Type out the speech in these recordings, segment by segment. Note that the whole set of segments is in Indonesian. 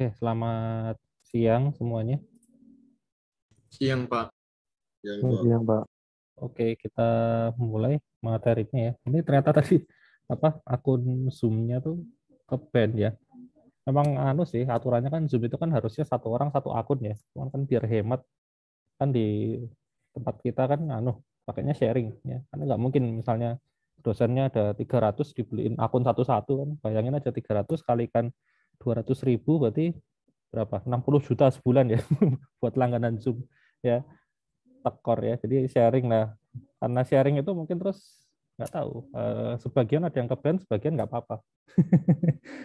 Oke, selamat siang semuanya. Siang, Pak. Siang, Pak. Oke, kita mulai materinya ya. Ini ternyata tadi akun Zoom-nya tuh ke-ban ya. Memang anu sih aturannya kan Zoom itu kan harusnya satu orang satu akun ya. Cuman kan biar hemat kan di tempat kita kan pakainya sharing ya. Karena nggak mungkin misalnya dosennya ada 300 dibeliin akun satu-satu kan. Bayangin aja 300 kalikan 200.000 berarti berapa? 60 juta sebulan ya buat langganan Zoom ya. Tekor ya. Jadi sharing lah. Karena sharing itu mungkin terus nggak tahu. Sebagian ada yang ke-ban, sebagian nggak apa-apa.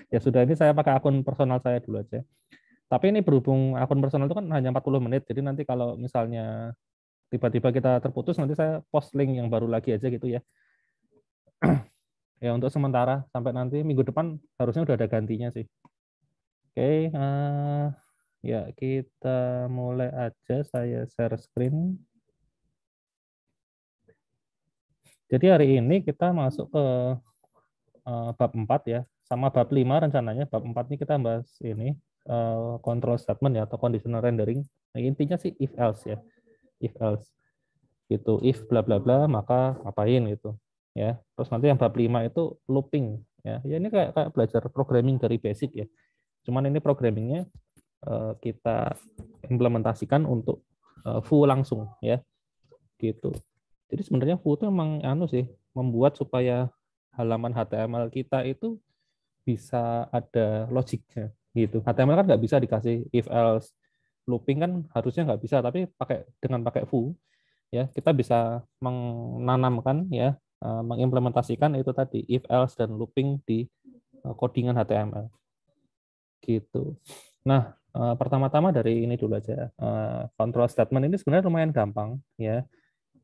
Ya sudah, ini saya pakai akun personal saya dulu aja. Tapi ini berhubung akun personal itu kan hanya 40 menit. Jadi nanti kalau misalnya tiba-tiba kita terputus, nanti saya post link yang baru lagi aja gitu ya. Ya untuk sementara sampai nanti minggu depan harusnya udah ada gantinya sih. Oke, ya kita mulai aja. Saya share screen. Jadi hari ini kita masuk ke bab 4 ya, sama bab 5 rencananya. Bab 4 ini kita bahas ini control statement ya atau conditional rendering. Nah, intinya sih if else ya. If else gitu. If bla bla bla maka ngapain gitu ya. Terus nanti yang bab 5 itu looping ya. Ya ini kayak belajar programming dari basic ya. Cuman ini programmingnya kita implementasikan untuk foo langsung ya. Gitu. Jadi sebenarnya foo itu memang sih membuat supaya halaman HTML kita itu bisa ada logiknya gitu. HTML kan nggak bisa dikasih if else, looping kan harusnya nggak bisa, tapi pakai foo ya kita bisa menanamkan ya mengimplementasikan itu tadi if else dan looping di codingan HTML gitu. Nah pertama-tama dari ini dulu aja, control statement ini sebenarnya lumayan gampang ya.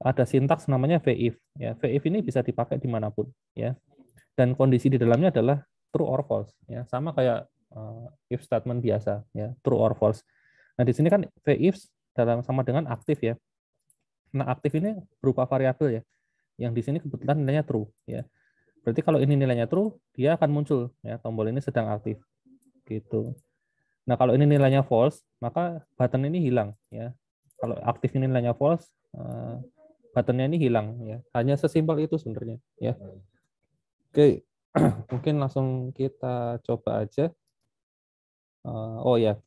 Ada sintaks namanya VIF ya. VIF ini bisa dipakai dimanapun ya. Dan kondisi di dalamnya adalah true or false ya, sama kayak if statement biasa ya, true or false. Nah di sini kan VIF sama dengan aktif ya. Nah aktif ini berupa variabel ya, yang di sini kebetulan nilainya true ya. Berarti kalau ini nilainya true, dia akan muncul ya, tombol ini sedang aktif gitu. Nah kalau ini nilainya false, maka button ini hilang ya. Kalau aktif ini nilainya false, buttonnya ini hilang ya. Hanya sesimpel itu sebenarnya ya. Oke, mungkin langsung kita coba aja. Oh ya,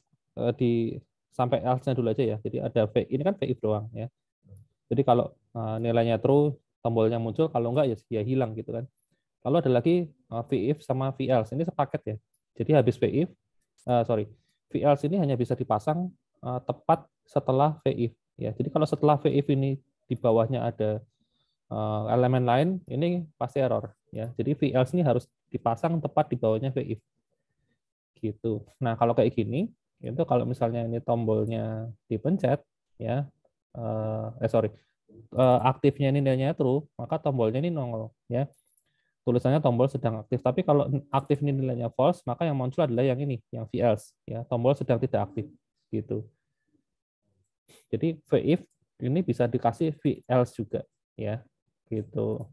di sampai else-nya dulu aja ya. Jadi ada V, ini kan VIF doang ya. Jadi kalau nilainya true, tombolnya muncul, kalau enggak ya dia hilang gitu kan. Lalu ada lagi VIF sama VElse, ini sepaket ya. Jadi habis VIF, VElse ini hanya bisa dipasang tepat setelah VIF ya. Jadi kalau setelah VIF ini di bawahnya ada elemen lain, ini pasti error ya. Jadi VElse ini harus dipasang tepat di bawahnya VIF gitu. Nah kalau kayak gini, itu kalau misalnya ini tombolnya dipencet ya, aktifnya ini nilainya true, maka tombolnya ini nongol ya. Tulisannya tombol sedang aktif. Tapi kalau aktif ini nilainya false, maka yang muncul adalah yang ini, yang VElse ya, tombol sedang tidak aktif gitu. Jadi VIF ini bisa dikasih VElse juga ya, gitu.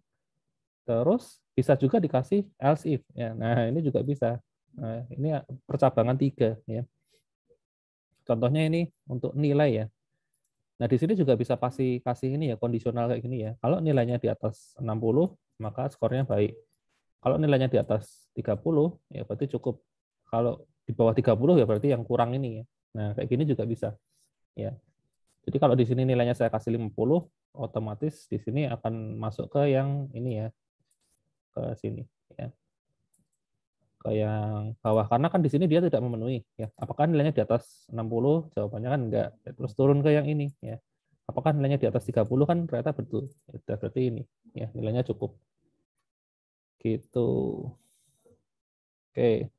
Terus bisa juga dikasih else if ya. Nah, ini juga bisa. Nah, ini percabangan 3 ya. Contohnya ini untuk nilai ya. Nah, di sini juga bisa kasih ini ya, kondisional kayak gini ya. Kalau nilainya di atas 60, maka skornya baik. Kalau nilainya di atas 30, ya berarti cukup. Kalau di bawah 30 ya berarti yang kurang ini ya. Nah, kayak gini juga bisa. Ya. Jadi kalau di sini nilainya saya kasih 50, otomatis di sini akan masuk ke yang ini ya, ke sini ya. Ke yang bawah, karena kan di sini dia tidak memenuhi ya. Apakah nilainya di atas 60? Jawabannya kan enggak. Terus turun ke yang ini ya. Apakah nilainya di atas 30? Kan ternyata betul. Ya, berarti ini ya, nilainya cukup. Gitu. Oke,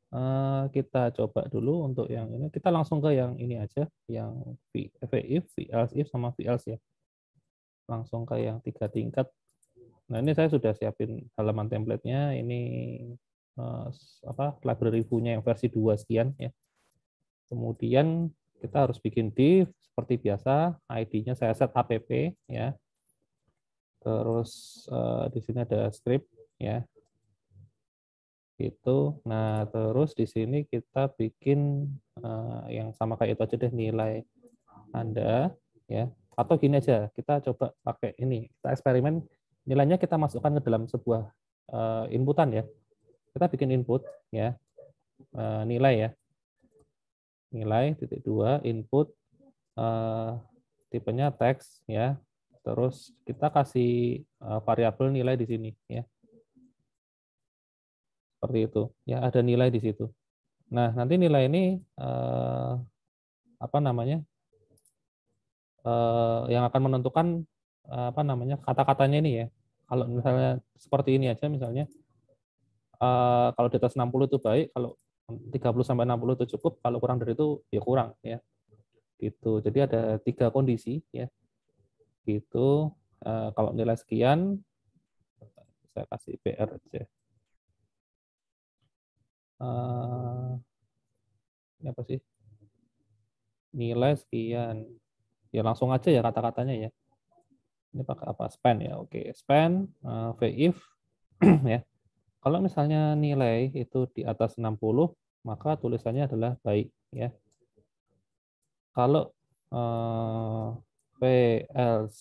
kita coba dulu untuk yang ini. Kita langsung ke yang ini aja, yang VIF, VElse if sama VElse ya. Langsung ke yang 3 tingkat. Nah, ini saya sudah siapin halaman template-nya. Ini library view-nya yang versi 2 sekian ya. Kemudian kita harus bikin div seperti biasa, ID-nya saya set app ya. Terus di sini ada script ya. Gitu. Nah, terus di sini kita bikin yang sama kayak itu aja deh, nilai Anda ya. Atau gini aja, kita coba pakai ini, kita eksperimen nilainya kita masukkan ke dalam sebuah inputan ya. Kita bikin input ya, nilai ya. Nilai titik 2 input tipenya teks ya. Terus kita kasih variabel nilai di sini ya. Seperti itu. Ya, ada nilai di situ. Nah, nanti nilai ini apa namanya? Yang akan menentukan apa namanya? Kata-katanya ini ya. Kalau misalnya seperti ini aja misalnya kalau di atas 60 itu baik, kalau 30 sampai 60 itu cukup, kalau kurang dari itu ya kurang ya. Gitu. Jadi ada 3 kondisi ya. Gitu. Kalau nilai sekian saya kasih BR aja. Ini apa sih? Nilai sekian. Ya langsung aja ya kata-katanya ya. Ini pakai apa? Span ya. Oke, span if ya. Kalau misalnya nilai itu di atas 60, maka tulisannya adalah baik ya. Kalau else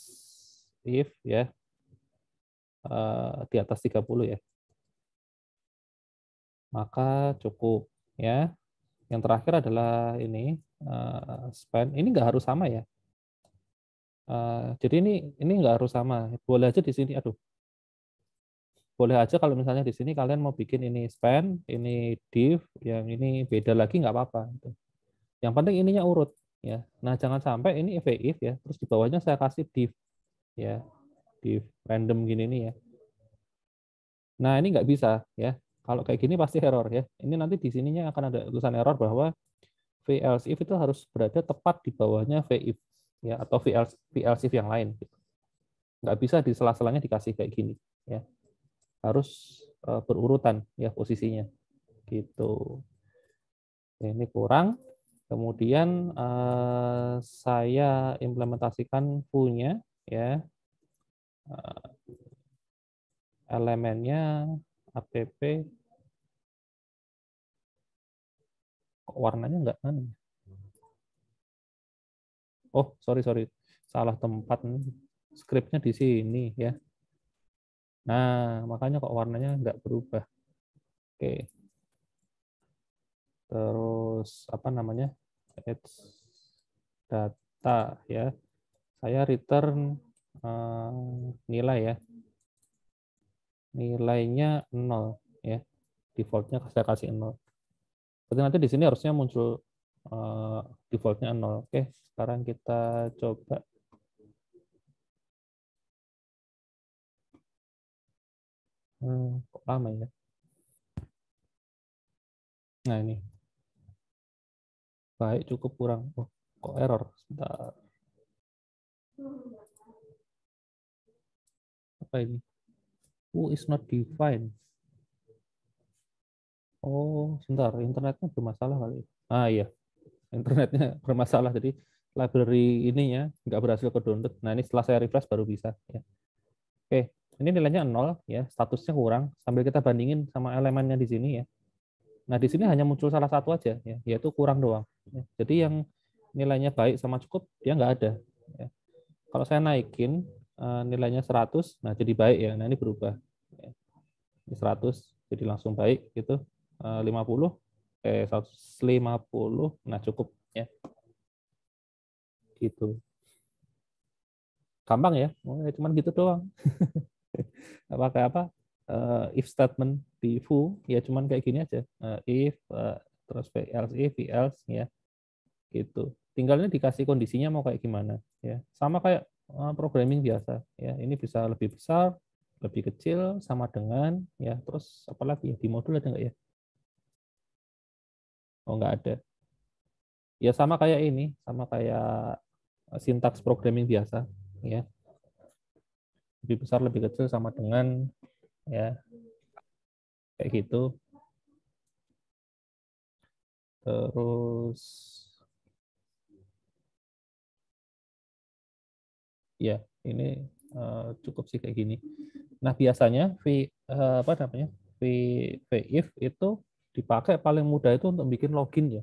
if ya di atas 30 ya, maka cukup ya. Yang terakhir adalah ini span. Ini nggak harus sama ya. Jadi ini nggak harus sama. Boleh aja di sini. Aduh, boleh aja kalau misalnya di sini kalian mau bikin ini span, ini div, yang ini beda lagi nggak apa-apa. Yang penting ininya urut ya. Nah, jangan sampai ini if ya, terus di bawahnya saya kasih div ya, div random gini nih ya. Nah, ini nggak bisa ya. Kalau kayak gini pasti error ya. Ini nanti di sininya akan ada tulisan error bahwa else if itu harus berada tepat di bawahnya if ya, atau else if yang lain. Nggak bisa di sela-selanya dikasih kayak gini ya. Harus berurutan ya posisinya gitu. Ini kurang. Kemudian saya implementasikan foo-nya ya. Elemennya app, kok warnanya enggak mana? Oh, sorry. Salah tempat. Scriptnya di sini ya. Nah, makanya kok warnanya enggak berubah. Oke. Terus apa namanya? It's data ya. Saya return nilai ya. Nilainya 0 ya. Defaultnya saya kasih 0. Berarti nanti di sini harusnya muncul defaultnya 0. Oke, sekarang kita coba. Kok lama ya? Nah ini. Baik, cukup kurang. Oh, kok error? Sebentar. Apa ini? Who is not defined. Oh, sebentar. Internetnya bermasalah kali. Ah iya, internetnya bermasalah. Jadi library ininya nggak berhasil ke download. Nah ini setelah saya refresh baru bisa. Ya. Oke, ini nilainya 0 ya, statusnya kurang. Sambil kita bandingin sama elemennya di sini ya. Nah di sini hanya muncul salah satu aja ya, yaitu kurang doang. Ya. Jadi yang nilainya baik sama cukup dia nggak ada. Ya. Kalau saya naikin nilainya 100, nah jadi baik ya. Nah ini berubah. Ya. Ini 100, jadi langsung baik gitu. 50, 150, nah cukup ya. Gitu. Gampang ya, cuman gitu doang. Pakai apa? If statement di foo ya cuman kayak gini aja. If terus else if else ya. Gitu. Tinggalnya dikasih kondisinya mau kayak gimana ya. Sama kayak programming biasa ya. Ini bisa lebih besar, lebih kecil, sama dengan ya. Terus apalagi ya di modul ada nggak ya? Oh nggak ada. Ya sama kayak ini, sama kayak sintaks programming biasa ya. Lebih besar, lebih kecil, sama dengan ya kayak gitu. Terus ya ini cukup sih kayak gini. Nah biasanya apa namanya VIF itu dipakai paling mudah itu untuk bikin login ya.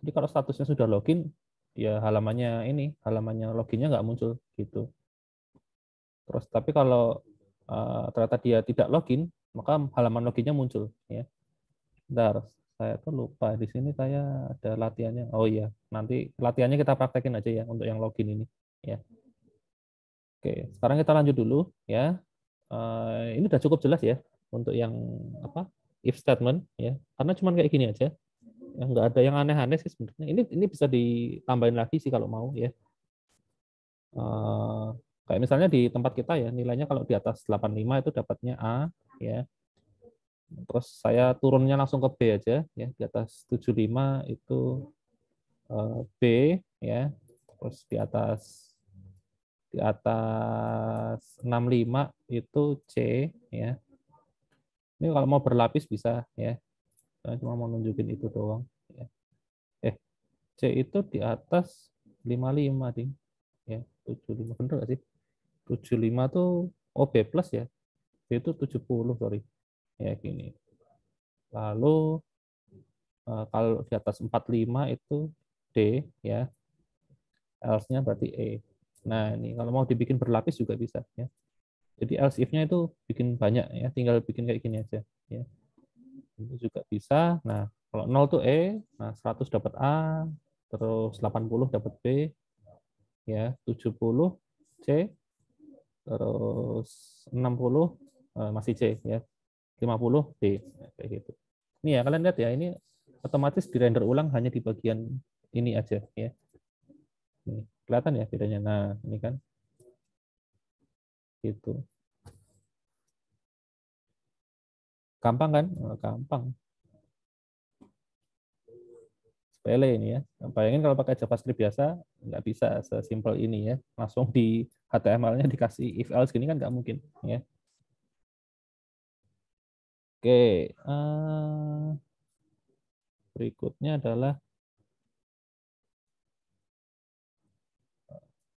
Jadi kalau statusnya sudah login, ya halamannya loginnya nggak muncul gitu. Terus tapi kalau ternyata dia tidak login, maka halaman loginnya muncul ya. Bentar, saya tuh lupa di sini saya ada latihannya. Oh iya, nanti latihannya kita praktekin aja ya untuk yang login ini ya. Oke, sekarang kita lanjut dulu ya. Ini udah cukup jelas ya untuk yang apa if statement ya. Karena cuma kayak gini aja. Ya, nggak ada yang aneh-aneh sih sebenarnya. Ini bisa ditambahin lagi sih kalau mau ya. Kayak misalnya di tempat kita ya, nilainya kalau di atas 85 itu dapatnya A ya. Terus saya turunnya langsung ke B aja ya, di atas 75 itu B ya. Terus di atas 65 itu C ya. Ini kalau mau berlapis bisa ya. Saya cuma mau nunjukin itu doang ya. C itu di atas 55 ding. Ya, 75 bener nggak sih? 75 tuh B plus ya. B itu 70, sorry. Ya gini. Lalu kalau di atas 45 itu D ya. Else-nya berarti E. Nah, ini kalau mau dibikin berlapis juga bisa ya. Jadi else if-nya itu bikin banyak ya, tinggal bikin kayak gini aja ya. Ini juga bisa. Nah, kalau 0 tuh E, nah 100 dapat A, terus 80 dapat B, ya 70 C, terus 60 masih C ya, 50 D kayak gitu. Ini ya kalian lihat ya, ini otomatis di render ulang hanya di bagian ini aja ya. Nih, kelihatan ya bedanya. Nah, ini kan gitu. Gampang kan? Gampang. Sepele ini ya. Bayangin kalau pakai JavaScript biasa nggak bisa sesimpel ini ya. Langsung di HTML-nya dikasih if else gini kan nggak mungkin ya. Oke, berikutnya adalah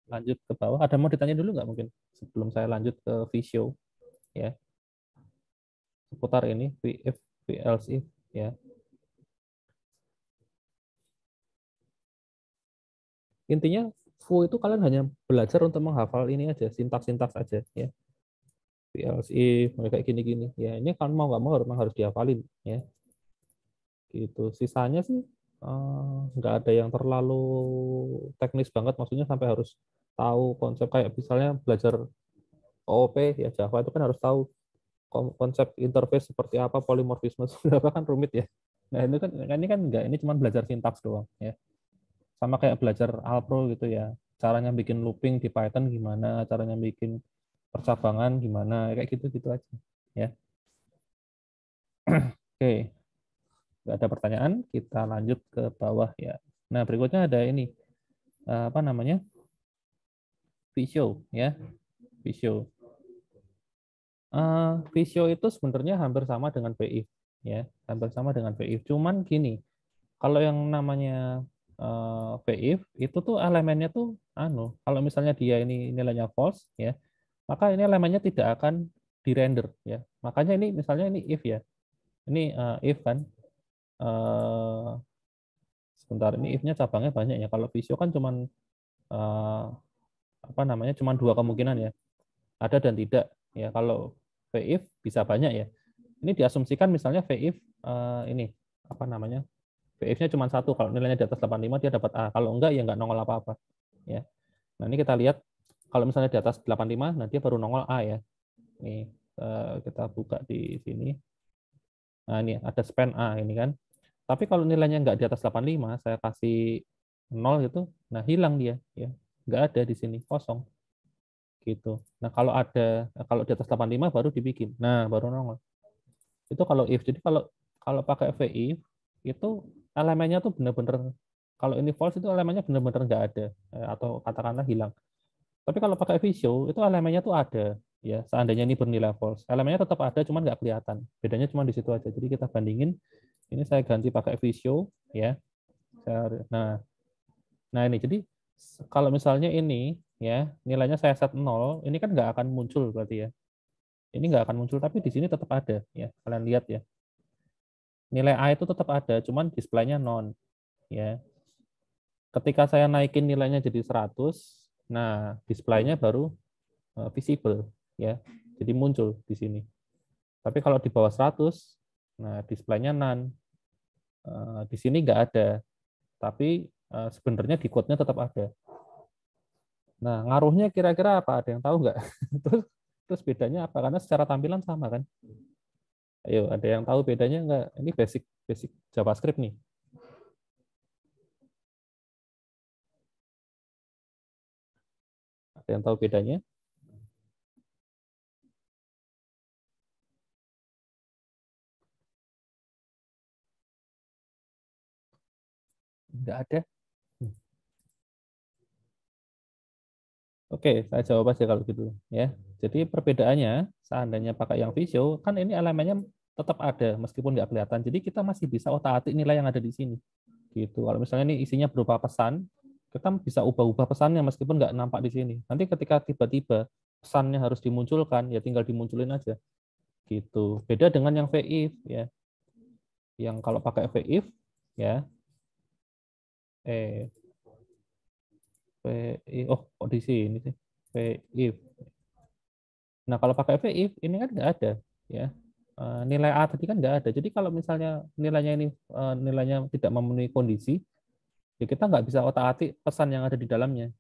lanjut ke bawah. Ada mau ditanya dulu nggak mungkin sebelum saya lanjut ke Visio ya, seputar ini VIF, VLC ya. Intinya Fu itu kalian hanya belajar untuk menghafal ini aja, sintaks-sintaks aja ya. VLC kayak gini-gini ya. Ini kan mau nggak mau memang harus dihafalin ya. Gitu. Sisanya sih nggak ada yang terlalu teknis banget, maksudnya sampai harus tahu konsep kayak misalnya belajar OOP ya Java itu kan harus tahu konsep interface seperti apa, polimorfisme seperti apa kan rumit ya. Nah ini kan enggak, ini cuma belajar sintaks doang ya. Sama kayak belajar Alpro gitu ya. Caranya bikin looping di Python gimana, caranya bikin percabangan gimana, kayak gitu-gitu aja ya. Oke, nggak ada pertanyaan, kita lanjut ke bawah ya. Nah, berikutnya ada ini apa namanya? Visio ya. Visio. Visio itu sebenarnya hampir sama dengan VIF ya, hampir sama dengan VIF. Cuman gini, kalau yang namanya VIF itu tuh elemennya tuh kalau misalnya dia ini nilainya false ya, maka ini elemennya tidak akan di-render ya. Makanya ini misalnya ini if ya. Ini if kan. Sebentar, ini if-nya cabangnya banyak ya. Kalau Visio kan cuman apa namanya? Cuman dua kemungkinan ya. Ada dan tidak ya. Kalau VIF bisa banyak ya. Ini diasumsikan misalnya VIF ini apa namanya? VIF-nya cuma satu. Kalau nilainya di atas 85 dia dapat A. Kalau enggak ya enggak nongol apa-apa ya. Nah, ini kita lihat kalau misalnya di atas 85 nah dia baru nongol A ya. Nih kita buka di sini. Nah, ini ada span A ini kan. Tapi kalau nilainya enggak di atas 85, saya kasih 0 gitu, nah hilang dia ya. Enggak ada di sini, kosong. Gitu. Nah, kalau di atas 85 baru dibikin. Nah, baru nongol. Itu kalau if. Jadi kalau pakai VIF itu elemennya tuh benar-benar kalau ini false itu elemennya benar-benar nggak ada atau katakanlah hilang. Tapi kalau pakai Visio itu elemennya tuh ada ya. Seandainya ini bernilai false, elemennya tetap ada cuman nggak kelihatan. Bedanya cuma di situ aja. Jadi kita bandingin. Ini saya ganti pakai Visio ya. Nah, ini jadi kalau misalnya ini ya nilainya saya set 0, ini kan nggak akan muncul berarti ya. ini nggak akan muncul, tapi di sini tetap ada ya. Kalian lihat ya. Nilai A itu tetap ada, cuman displaynya non ya. Ketika saya naikin nilainya jadi 100, nah displaynya baru visible ya. Jadi muncul di sini. Tapi kalau di bawah 100, nah displaynya none. Di sini nggak ada, tapi sebenarnya di code-nya tetap ada. Nah, ngaruhnya kira-kira apa? Ada yang tahu nggak? terus bedanya apa? Karena secara tampilan sama kan? Ayo, ada yang tahu bedanya nggak? Ini basic basic JavaScript nih. Ada yang tahu bedanya? Nggak ada. Oke, saya jawab aja kalau gitu ya. Jadi perbedaannya, seandainya pakai yang Visio, kan ini elemennya tetap ada meskipun nggak kelihatan. Jadi kita masih bisa otak-atik nilai yang ada di sini. Gitu. Kalau misalnya ini isinya berupa pesan, kita bisa ubah-ubah pesannya meskipun nggak nampak di sini. Nanti ketika tiba-tiba pesannya harus dimunculkan, ya tinggal dimunculin aja. Gitu. Beda dengan yang VIF ya. Yang kalau pakai VIF ya, oh kok di sini sih VIF. Nah kalau pakai VIF ini kan nggak ada ya. Nilai A tadi kan nggak ada. Jadi kalau misalnya nilainya ini nilainya tidak memenuhi kondisi, ya kita nggak bisa otak-atik pesan yang ada di dalamnya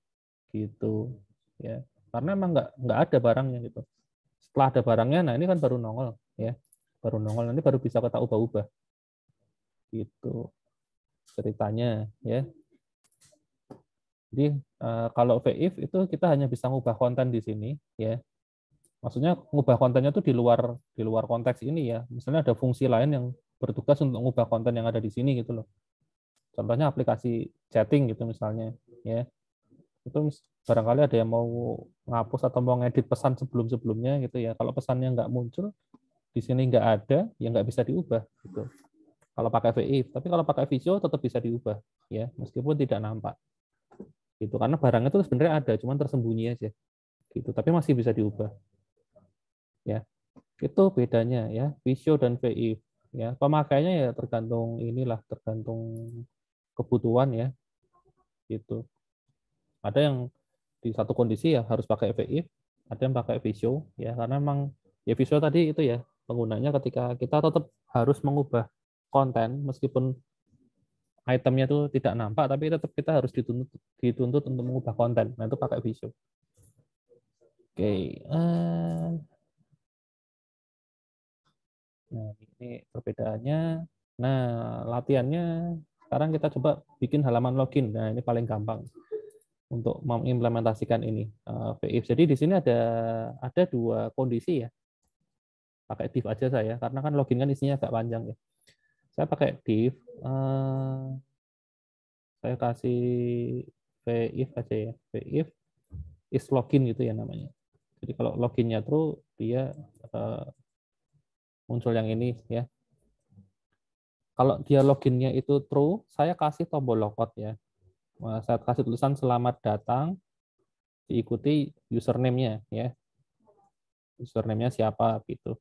gitu ya. Karena emang nggak ada barangnya gitu. Setelah ada barangnya, nah ini kan baru nongol ya, baru nongol nanti baru bisa kita ubah-ubah gitu ceritanya ya. Jadi kalau VIF itu kita hanya bisa ngubah konten di sini ya. Maksudnya ngubah kontennya tuh di luar konteks ini ya. Misalnya ada fungsi lain yang bertugas untuk ngubah konten yang ada di sini gitu loh. Contohnya aplikasi chatting gitu misalnya ya. Itu barangkali ada yang mau ngapus atau mau ngedit pesan sebelum-sebelumnya gitu ya. Kalau pesannya nggak muncul di sini nggak ada, ya nggak bisa diubah gitu. Kalau pakai VIF, tapi kalau pakai Visio tetap bisa diubah ya, meskipun tidak nampak. Gitu. Karena barangnya itu sebenarnya ada, cuman tersembunyi aja. Gitu. Tapi masih bisa diubah. Ya. Itu bedanya ya, Visio dan VIF. Ya, pemakaiannya ya tergantung inilah, tergantung kebutuhan ya. Gitu. Ada yang di satu kondisi ya harus pakai VIF, ada yang pakai Visio ya, karena memang ya Visio tadi itu ya, penggunanya ketika kita tetap harus mengubah konten meskipun itemnya itu tidak nampak, tapi tetap kita harus dituntut untuk mengubah konten. Nah itu pakai Visio. Oke, nah ini perbedaannya. Nah latihannya sekarang kita coba bikin halaman login. Nah ini paling gampang untuk mengimplementasikan ini VIF. Jadi di sini ada dua kondisi ya. Pakai div aja saya, karena kan login kan isinya agak panjang ya. Saya pakai div, saya kasih VIF aja ya, VIF is login gitu ya namanya. Jadi kalau loginnya true, dia muncul yang ini ya. Kalau dia loginnya itu true, saya kasih tombol logout ya. Saya kasih tulisan selamat datang, diikuti username-nya ya. Username-nya siapa gitu.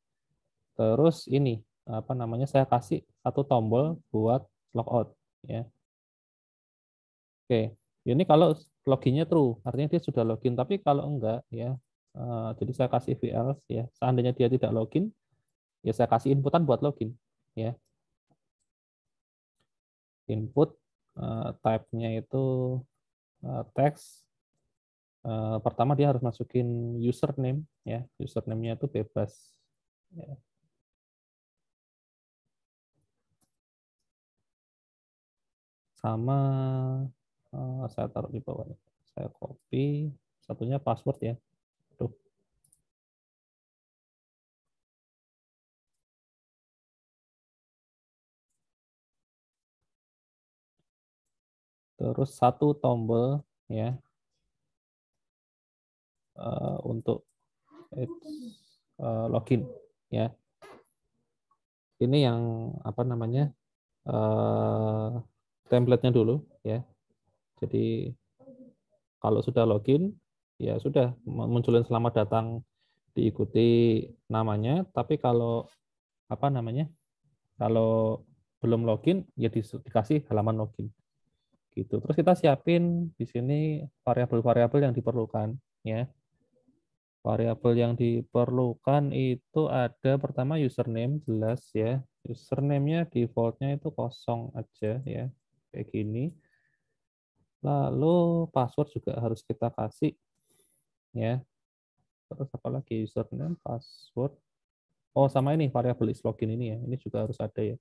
Terus ini apa namanya, saya kasih satu tombol buat logout ya. Oke, ini kalau loginnya true, artinya dia sudah login. Tapi kalau enggak ya, jadi saya kasih else ya. Seandainya dia tidak login, ya saya kasih inputan buat login ya. Input type-nya itu teks. Pertama dia harus masukin username ya. Username-nya itu bebas. Ya. Sama saya taruh di bawah. Saya copy, satunya password ya. Tuh. Terus satu tombol ya untuk login ya. Ini yang apa namanya template-nya dulu ya. Jadi kalau sudah login ya sudah munculin selamat datang diikuti namanya, tapi kalau apa namanya? Kalau belum login ya dikasih halaman login. Gitu. Terus kita siapin di sini variabel-variabel yang diperlukan ya. Variabel yang diperlukan itu ada pertama username jelas ya. Username-nya default-nya itu kosong aja ya. Kayak gini. Lalu password juga harus kita kasih ya. Terus apa lagi username, password. Oh, sama ini variabel islogin ini ya. Ini juga harus ada ya.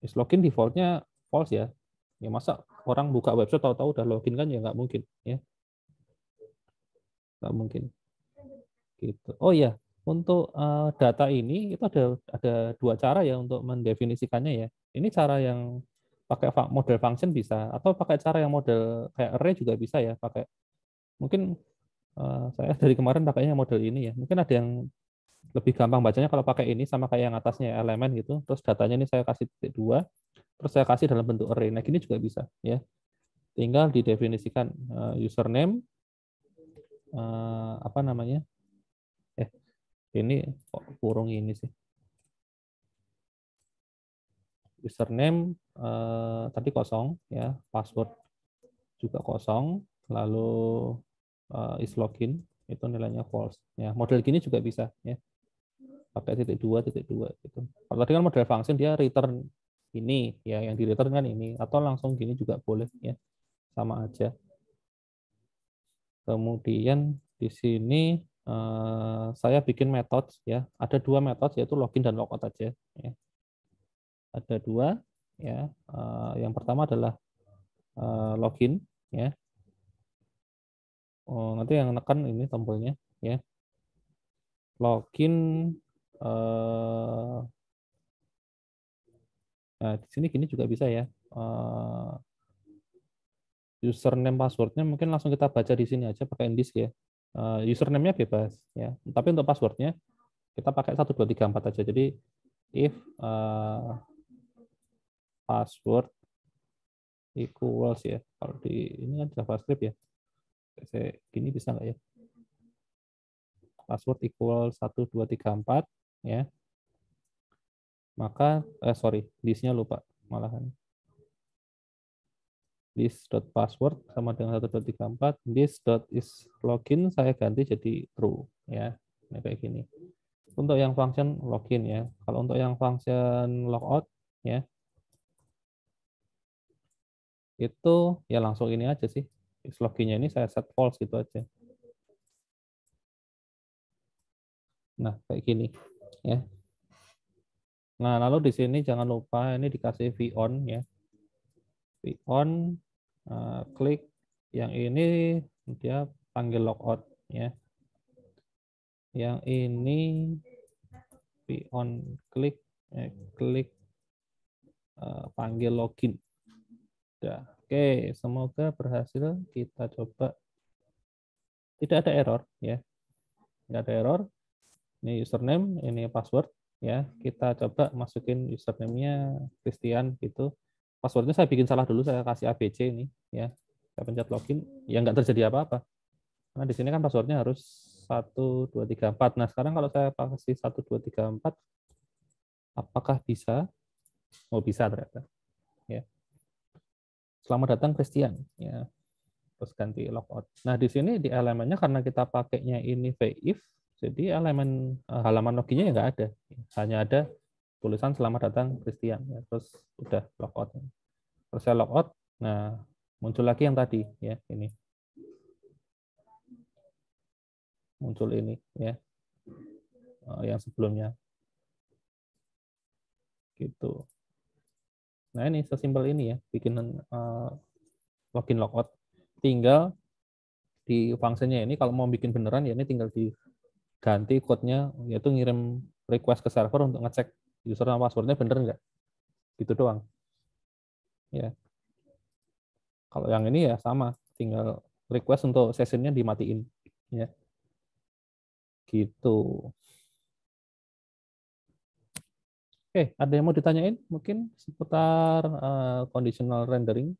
Islogin default-nya false ya. Ya masa orang buka website tahu-tahu udah login kan ya nggak mungkin ya. Nggak mungkin. Gitu. Oh iya, untuk data ini itu ada dua cara ya untuk mendefinisikannya ya. Ini cara yang pakai model function bisa, atau pakai cara yang model kayak array juga bisa ya. Pakai mungkin saya dari kemarin pakainya model ini ya. Mungkin ada yang lebih gampang bacanya kalau pakai ini sama kayak yang atasnya elemen gitu. Terus datanya ini saya kasih titik dua, terus saya kasih dalam bentuk array. Nah gini juga bisa ya. Tinggal didefinisikan username apa namanya? Ini kok kurung ini sih. Username tadi kosong ya, password juga kosong, lalu is login itu nilainya false. Ya, model gini juga bisa ya. Pakai titik dua gitu. Kalau tadi kan model function dia return ini ya, yang di return kan ini, atau langsung gini juga boleh ya. Sama aja. Kemudian di sini saya bikin metode ya. Ada dua metode yaitu login dan logout aja ya. Ada dua ya. Yang pertama adalah login ya. Oh, nanti yang nekan ini tombolnya ya. Login nah di sini gini juga bisa ya. Username passwordnya mungkin langsung kita baca di sini aja pakai disk ya. Username-nya bebas ya. Tapi untuk passwordnya kita pakai 1 2 3 4 aja. Jadi if password equals ya. Kalau di ini kan JavaScript ya. Gini bisa nggak ya? Password equals 1 2 3 4 ya. Maka disknya lupa malahan. This.password sama dengan 1 2 3 4. This.isLogin saya ganti jadi true ya. Nah, kayak gini. Untuk yang function login ya. Kalau untuk yang function logout ya. Itu ya langsung ini aja sih. Isloginnya ini saya set false gitu aja. Nah, kayak gini ya. Nah, lalu di sini jangan lupa ini dikasih on ya. On klik yang ini dia panggil logout ya. Yang ini on klik panggil login. Udah. Oke, semoga berhasil. Kita coba. Tidak ada error ya. Tidak ada error. Ini username, ini password ya. Kita coba masukin username-nya Christian gitu. Passwordnya saya bikin salah dulu, saya kasih ABC ini ya. Saya pencet login, ya nggak terjadi apa-apa. Karena di sini kan passwordnya harus 1 2 3 4. Nah, sekarang kalau saya kasih 1 2 3 4 apakah bisa? Oh, bisa ternyata. Ya. Selamat datang Christian ya. Terus ganti logout. Nah, di sini di elemennya karena kita pakainya ini if, jadi elemen halaman loginnya ya nggak ada. Hanya ada tulisan selamat datang Christian ya. Terus udah logout. Terus saya logout. Nah, muncul lagi yang tadi ya, ini. Muncul ini ya. Yang sebelumnya. Gitu. Nah, ini sesimpel ini ya, bikin login logout. Tinggal di fungsinya ini kalau mau bikin beneran ya ini tinggal diganti code-nya, yaitu ngirim request ke server untuk ngecek user sama passwordnya bener nggak. Gitu doang. Ya. Kalau yang ini ya sama, tinggal request untuk sessionnya dimatiin. Ya. Gitu. Oke, ada yang mau ditanyain mungkin seputar conditional rendering?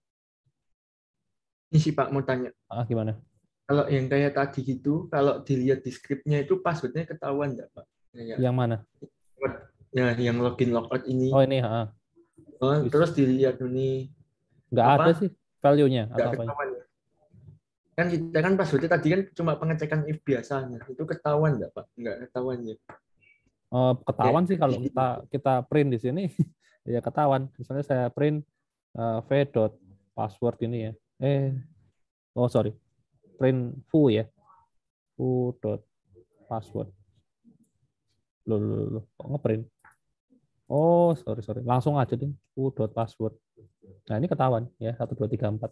Ini sih Pak mau tanya. Gimana? Kalau yang kayak tadi gitu, kalau dilihat di skripnya itu passwordnya ketahuan nggak, Pak? Yang mana? Ya, yang login logout Oh ini. ini, Oh, terus dilihat ini nggak ada apa? sih value-nya Nggak atau apa? ketahuan ya? Kan kita kan passwordnya tadi kan cuma pengecekan if biasanya. Itu ketahuan nggak, Pak? Nggak ketahuan ya. Ketahuan sih kalau Di kita sini. kita print di sini ya ketahuan. Misalnya saya print v dot password ini ya. Oh sorry, print foo ya, foo dot password. Loh, kok ngeprint? Oh sorry, langsung aja deh foo dot password. Nah ini ketahuan ya 1234.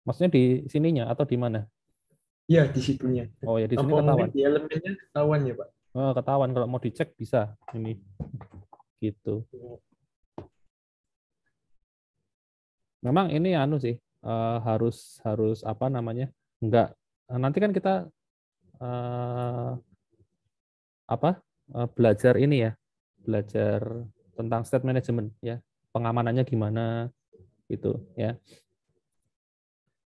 Maksudnya di sininya atau di mana? Ya, di situnya. Oh ya di sini Apa mungkin ketahuan. di elemennya ketahuan ya, Pak? Oh, ketahuan kalau mau dicek bisa ini gitu. Memang ini anu sih harus harus apa namanya? Enggak nanti kan kita eh, apa belajar ini ya, belajar tentang state management ya, pengamanannya gimana gitu ya,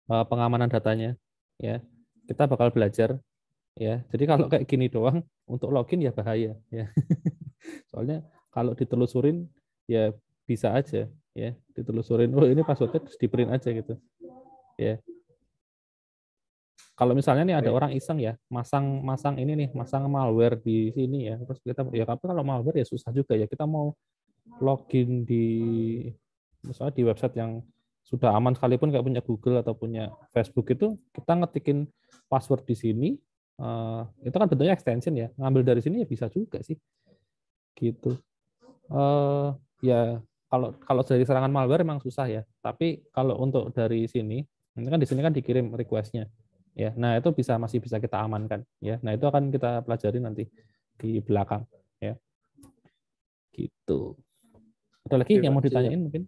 pengamanan datanya ya. Kita bakal belajar ya. Jadi kalau kayak gini doang untuk login ya bahaya ya. Soalnya kalau ditelusurin ya bisa aja ya, ditelusurin oh ini passwordnya terus di print aja gitu ya. Kalau misalnya nih ada Baik. orang iseng ya, masang ini nih, masang malware di sini ya, terus kita ya tapi kalau malware ya susah juga ya. Kita mau login di misalnya di website yang sudah aman sekalipun kayak punya Google atau punya Facebook itu kita ngetikin password di sini itu kan bentuknya extension ya, ngambil dari sini ya bisa juga sih gitu. Ya kalau kalau dari serangan malware memang susah ya, tapi kalau untuk dari sini ini kan di sini kan dikirim request-nya ya, nah itu masih bisa kita amankan ya, nah itu akan kita pelajari nanti di belakang ya gitu. Ada lagi Oke, yang Pak. mau Siap. ditanyain mungkin?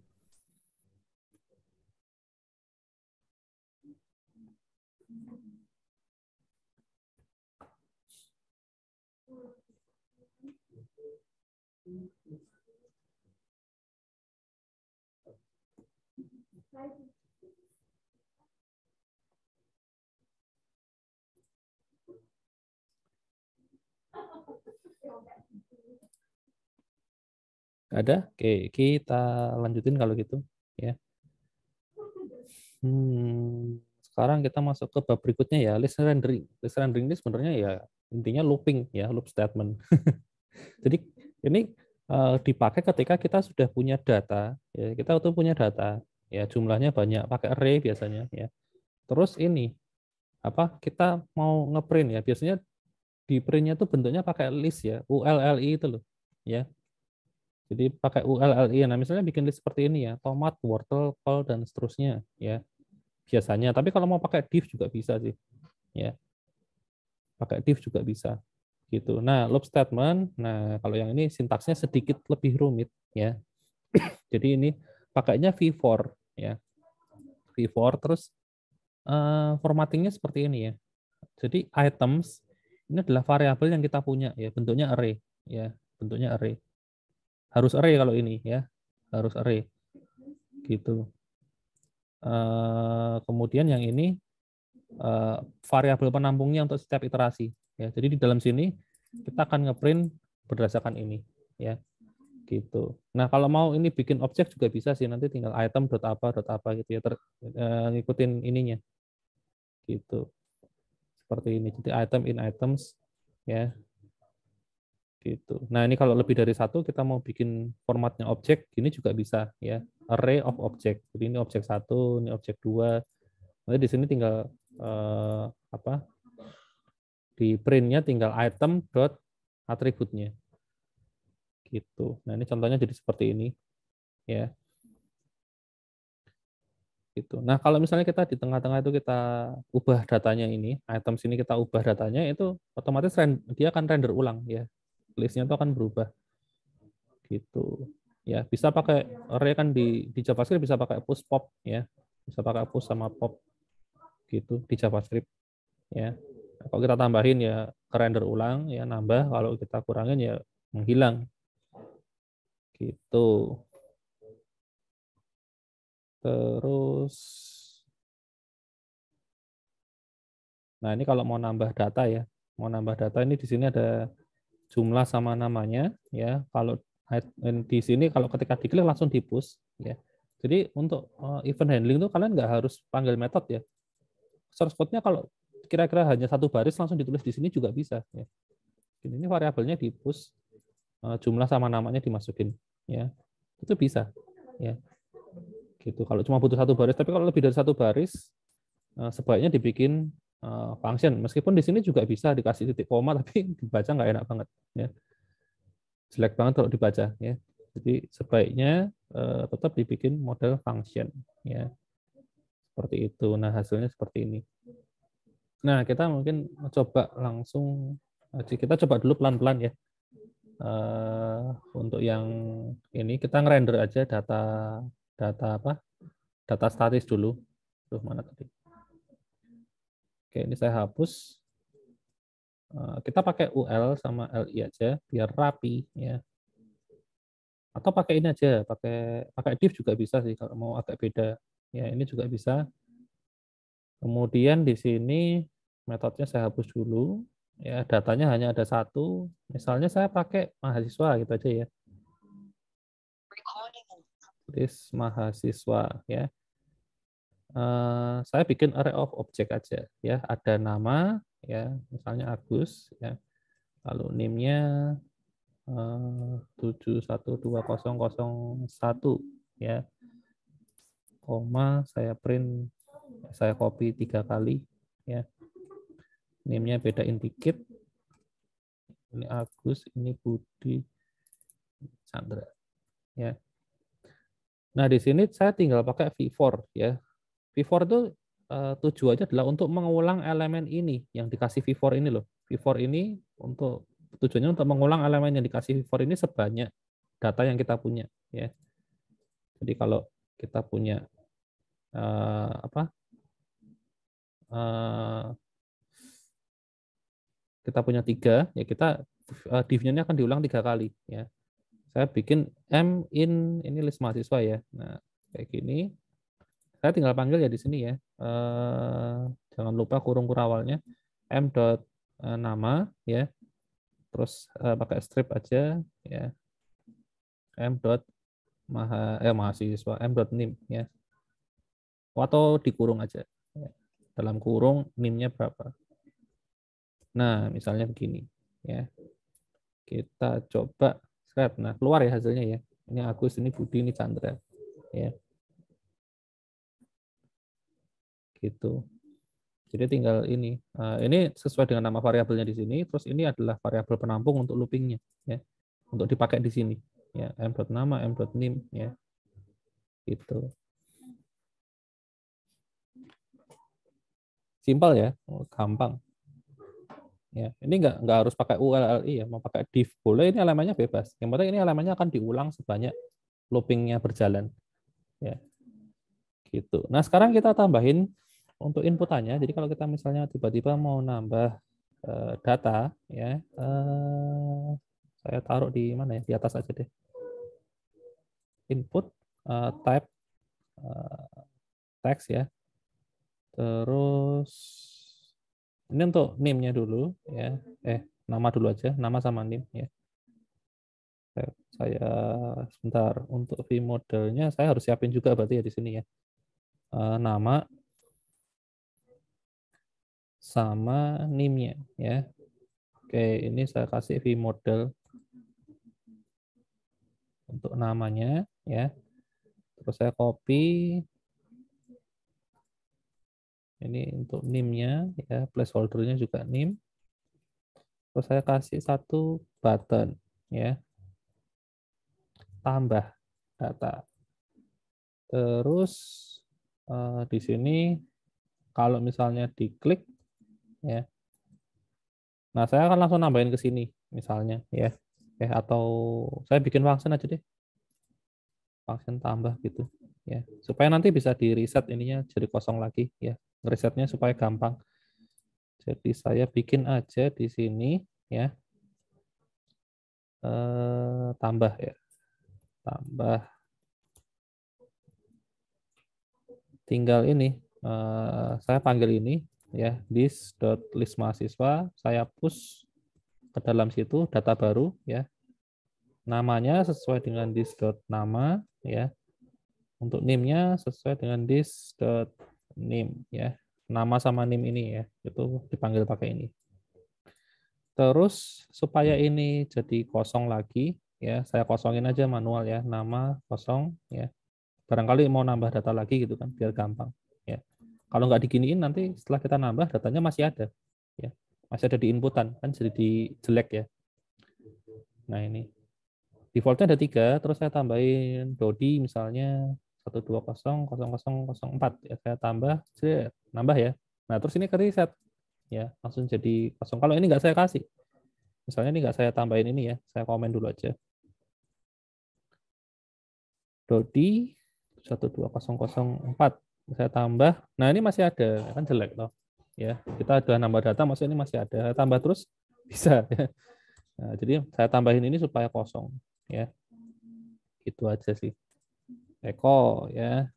Ada? Oke, kita lanjutin kalau gitu ya. Sekarang kita masuk ke bab berikutnya ya, list rendering. List rendering ini sebenarnya ya intinya looping ya, loop statement. Jadi ini dipakai ketika kita sudah punya data, ya kita tuh punya data, ya jumlahnya banyak, pakai array biasanya ya. Terus ini apa? Kita mau ngeprint ya, biasanya di printnya tuh bentuknya pakai list ya, ULLI itu loh, ya. Jadi pakai ULLI. Nah, misalnya bikin list seperti ini ya, tomat, wortel, kol dan seterusnya ya. Biasanya, tapi kalau mau pakai div juga bisa sih. Ya, pakai div juga bisa. Gitu. Nah, loop statement, nah kalau yang ini sintaksnya sedikit lebih rumit ya. Jadi ini pakainya v-for ya. V-for terus formattingnya seperti ini ya. Jadi items ini adalah variabel yang kita punya ya, bentuknya array ya, bentuknya array. Harus array kalau ini ya, harus array gitu. Kemudian yang ini variabel penampungnya untuk setiap iterasi ya. Jadi di dalam sini kita akan ngeprint berdasarkan ini ya gitu. Nah kalau mau ini bikin objek juga bisa sih, nanti tinggal item dot apa gitu ya, ngikutin ininya gitu seperti ini. Jadi item in items ya gitu. Nah ini kalau lebih dari satu kita mau bikin formatnya objek, ini juga bisa ya, array of object. Jadi ini objek satu, ini objek dua. Nanti di sini tinggal apa? Di printnya tinggal item dot atributnya gitu. Nah ini contohnya jadi seperti ini ya. Gitu. Nah, kalau misalnya kita di tengah-tengah itu kita ubah datanya ini, item sini kita ubah datanya, itu otomatis dia akan render ulang ya. Listnya itu akan berubah gitu. Ya, bisa pakai array kan di JavaScript bisa pakai push pop ya. Bisa pakai push sama pop gitu di JavaScript ya. Nah, kalau kita tambahin ya ke render ulang ya nambah, kalau kita kurangin ya menghilang gitu. Terus Nah, ini kalau mau nambah data ya. Mau nambah data ini di sini ada jumlah sama namanya ya. Kalau di sini kalau ketika diklik langsung di-push ya. Jadi untuk event handling itu kalian nggak harus panggil method ya. Source code-nya kalau kira-kira hanya satu baris langsung ditulis di sini juga bisa ya. Ini variabelnya di-push, jumlah sama namanya dimasukin ya. Itu bisa ya. Gitu. Kalau cuma butuh satu baris, tapi kalau lebih dari satu baris sebaiknya dibikin function. Meskipun di sini juga bisa dikasih titik koma, tapi dibaca nggak enak banget. Ya. Jelek banget kalau dibaca. Ya. Jadi sebaiknya tetap dibikin model function. Ya. Seperti itu. Nah, hasilnya seperti ini. Nah, kita mungkin coba langsung, kita coba dulu pelan-pelan ya. Untuk yang ini kita ngerender aja data statis dulu. Mana tadi? Oke, ini saya hapus. Kita pakai UL sama LI aja biar rapi ya. Atau pakai ini aja, pakai div juga bisa sih kalau mau agak beda. Ya, ini juga bisa. Kemudian di sini metodenya saya hapus dulu. Ya, datanya hanya ada satu. Misalnya saya pakai mahasiswa gitu aja ya. List mahasiswa ya. Saya bikin array of object aja ya. Ada nama ya, misalnya Agus ya. Lalu name-nya 712001 ya. Koma saya print, saya copy 3 kali ya. Name-nya bedain dikit. Ini Agus, ini Budi Chandra ya. Nah, di sini saya tinggal pakai v-for ya. V-for itu tujuannya adalah untuk mengulang elemen ini yang dikasih v-for ini loh. V-for ini tujuannya untuk mengulang elemen yang dikasih v-for ini sebanyak data yang kita punya ya. Jadi kalau kita punya kita punya 3 ya, kita div-nya akan diulang 3 kali ya. Saya bikin m in ini list mahasiswa ya. Nah, kayak gini. Saya tinggal panggil ya di sini ya. Jangan lupa kurung kurawalnya m dot nama ya. Terus pakai strip aja ya. M dot mahasiswa m dot name ya. Atau dikurung aja. Ya. Dalam kurung name-nya berapa. Nah, misalnya begini ya. Kita coba set. Nah, keluar ya hasilnya ya. Ini Agus, ini Budi, ini Chandra ya. Gitu. Jadi tinggal ini. Ini sesuai dengan nama variabelnya di sini. Terus ini adalah variabel penampung untuk loopingnya, ya, untuk dipakai di sini. Ya, m.nama, m.name, ya, gitu. Simpel ya, gampang. Ya, ini nggak harus pakai ULLI ya, mau pakai div boleh. Ini elemennya bebas. Yang penting ini elemennya akan diulang sebanyak loopingnya berjalan. Ya, gitu. Nah sekarang kita tambahin untuk inputannya. Jadi kalau kita misalnya tiba-tiba mau nambah data ya, saya taruh di mana ya, di atas aja deh. Input type text ya, terus ini untuk name-nya dulu ya, nama dulu aja, nama sama name ya. Saya sebentar, untuk vModelnya saya harus siapin juga berarti ya di sini ya, nama sama name-nya ya. Oke, ini saya kasih vModel untuk namanya ya. Terus saya copy ini untuk name-nya ya, placeholder-nya juga name. Terus saya kasih satu button ya. Tambah data. Terus di sini kalau misalnya diklik ya. Nah, saya akan langsung nambahin ke sini misalnya ya. Atau saya bikin function aja deh. Function tambah gitu ya, supaya nanti bisa di reset ininya jadi kosong lagi ya, resetnya supaya gampang. Jadi saya bikin aja di sini ya, tambah ya, tambah, tinggal ini saya panggil ini ya, this.list mahasiswa, saya push ke dalam situ data baru ya. Namanya sesuai dengan this.nama ya. Untuk name-nya sesuai dengan this.name ya. Nama sama name ini ya, itu dipanggil pakai ini. Terus supaya ini jadi kosong lagi ya, saya kosongin aja manual ya, nama kosong ya. Barangkali mau nambah data lagi gitu kan, biar gampang ya. Kalau nggak diginiin nanti setelah kita nambah datanya masih ada ya. Masih ada di inputan kan jadi jelek ya. Nah, ini defaultnya ada 3, terus saya tambahin Dodi misalnya 120.00004 ya, saya tambah nambah ya. Nah, terus ini ke reset ya, langsung jadi kosong. Kalau ini nggak saya kasih, misalnya ini nggak saya tambahin ini ya, saya komen dulu aja. Dodi 120.004 saya tambah. Nah, ini masih ada, kan jelek loh. Ya, kita ada nambah data, maksudnya ini masih ada. Saya tambah terus bisa ya. Nah, jadi saya tambahin ini supaya kosong ya. Itu aja sih. Eko ya.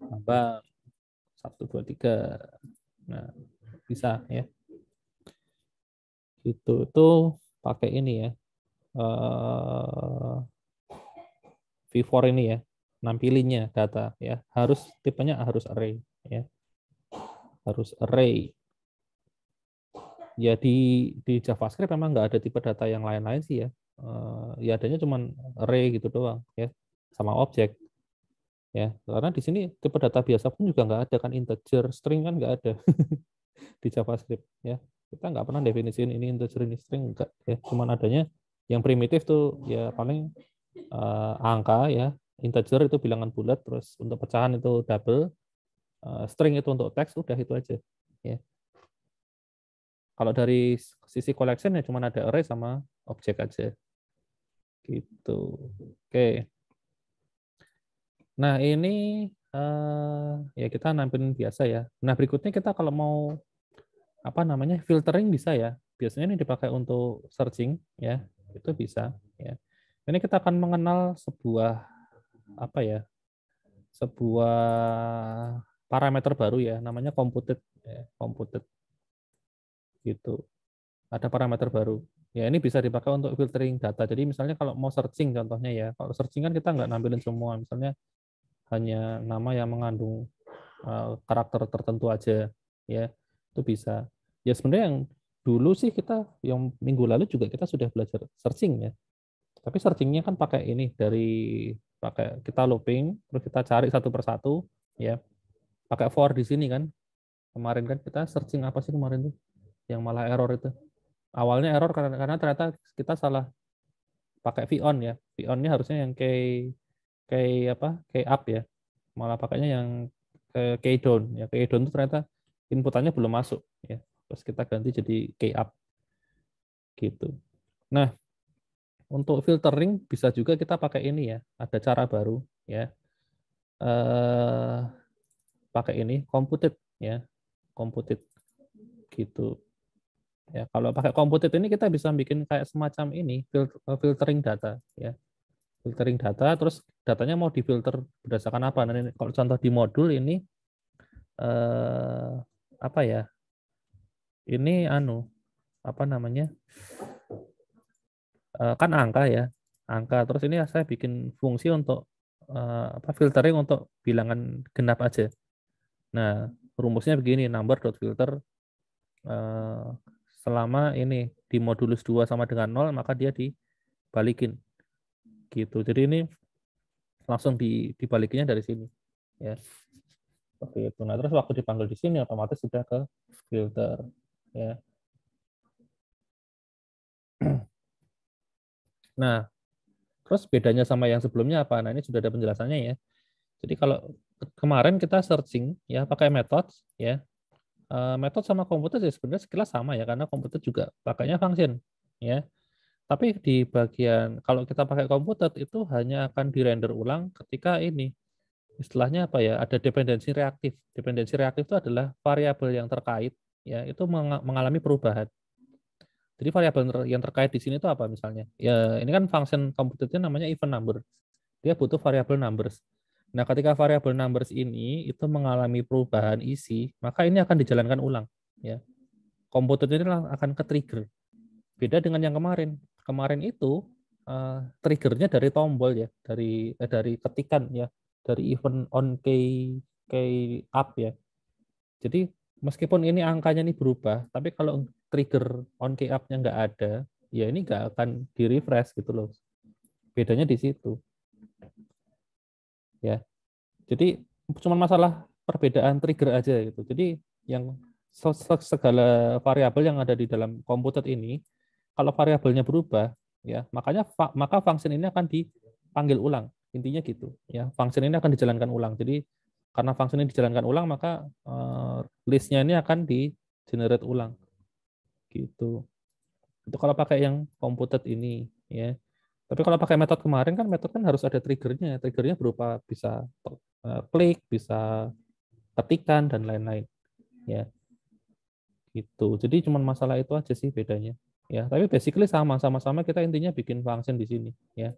Tambah 1 2 3. Nah, bisa ya. Itu pakai ini ya. V4 ini ya, nampilinnya data ya, harus tipenya harus array ya, harus array ya. Di JavaScript memang nggak ada tipe data yang lain-lain sih ya, ya adanya cuman array gitu doang ya, sama objek ya, karena di sini tipe data biasa pun juga nggak ada kan, integer string kan nggak ada di JavaScript ya, kita nggak pernah definisiin ini integer ini string, enggak ya, cuman adanya yang primitif tuh ya paling angka ya, integer itu bilangan bulat, terus untuk pecahan itu double, string itu untuk teks, udah itu aja ya. Kalau dari sisi collection ya cuma ada array sama objek aja gitu. Oke, nah ini ya kita nampilin biasa ya. Nah, berikutnya kita kalau mau apa namanya filtering bisa ya, biasanya ini dipakai untuk searching ya, itu bisa ya. Ini kita akan mengenal sebuah apa ya, sebuah parameter baru ya, namanya computed ya, computed gitu. Ada parameter baru ya, ini bisa dipakai untuk filtering data. Jadi misalnya kalau mau searching contohnya ya, kalau searching kan kita nggak nampilin semua, misalnya hanya nama yang mengandung karakter tertentu aja ya, itu bisa ya. Sebenarnya yang dulu sih kita, yang minggu lalu juga kita sudah belajar searching ya, tapi searchingnya kan pakai ini, pakai kita looping terus kita cari satu persatu ya, pakai for di sini kan. Kemarin kan kita searching apa sih kemarin tuh yang malah error itu, awalnya error karena ternyata kita salah pakai VON ya, VON-nya harusnya yang key up ya, malah pakainya yang key down ya. Key down itu ternyata inputannya belum masuk ya, terus kita ganti jadi key up gitu. Nah, untuk filtering bisa juga kita pakai ini ya, ada cara baru ya, pakai ini computed ya, computed gitu ya. Kalau pakai computed ini kita bisa bikin kayak semacam ini, filtering data ya, filtering data, terus datanya mau difilter berdasarkan apa. Nah, ini kalau contoh di modul ini apa ya, ini apa namanya, kan angka ya, angka, terus ini saya bikin fungsi untuk apa, filtering untuk bilangan genap aja. Nah, rumusnya begini, number.filter selama ini di modulus 2 sama dengan 0, maka dia dibalikin gitu. Jadi ini langsung dibalikinnya dari sini ya, seperti itu. Nah, terus waktu dipanggil di sini otomatis sudah ke filter ya. Nah, terus bedanya sama yang sebelumnya apa? Nah, ini sudah ada penjelasannya ya. Jadi kalau kemarin kita searching ya pakai metode ya, metode sama komputer ya sebenarnya sekilas sama ya, karena komputer juga pakainya function ya. Tapi di bagian kalau kita pakai komputer itu hanya akan dirender ulang ketika ini istilahnya apa ya, ada dependensi reaktif. Dependensi reaktif itu adalah variabel yang terkait ya, itu mengalami perubahan. Jadi variabel yang terkait di sini itu apa misalnya? Ya ini kan function komputernya namanya even number. Dia butuh variabel numbers. Nah, ketika variabel numbers ini itu mengalami perubahan isi, maka ini akan dijalankan ulang. Ya, komputer ini akan ke-trigger. Beda dengan yang kemarin. Kemarin itu triggernya dari tombol ya, dari ketikan ya, dari event on key up ya. Jadi meskipun ini angkanya ini berubah, tapi kalau trigger on key up-nya nggak ada, ya ini nggak akan di-refresh gitu loh. Bedanya di situ. Ya. Jadi cuma masalah perbedaan trigger aja gitu. Jadi yang segala variabel yang ada di dalam komputer ini, kalau variabelnya berubah, ya maka function ini akan dipanggil ulang. Intinya gitu. Ya, function ini akan dijalankan ulang. Jadi karena function ini dijalankan ulang, maka listnya ini akan di-generate ulang. Gitu. Itu kalau pakai yang komputer ini, ya. Tapi kalau pakai metode kemarin kan metode kan harus ada triggernya. Triggernya berupa bisa klik, bisa ketikan dan lain-lain. Ya, gitu. Jadi cuma masalah itu aja sih bedanya. Ya, tapi basically sama-sama kita intinya bikin function di sini. Ya,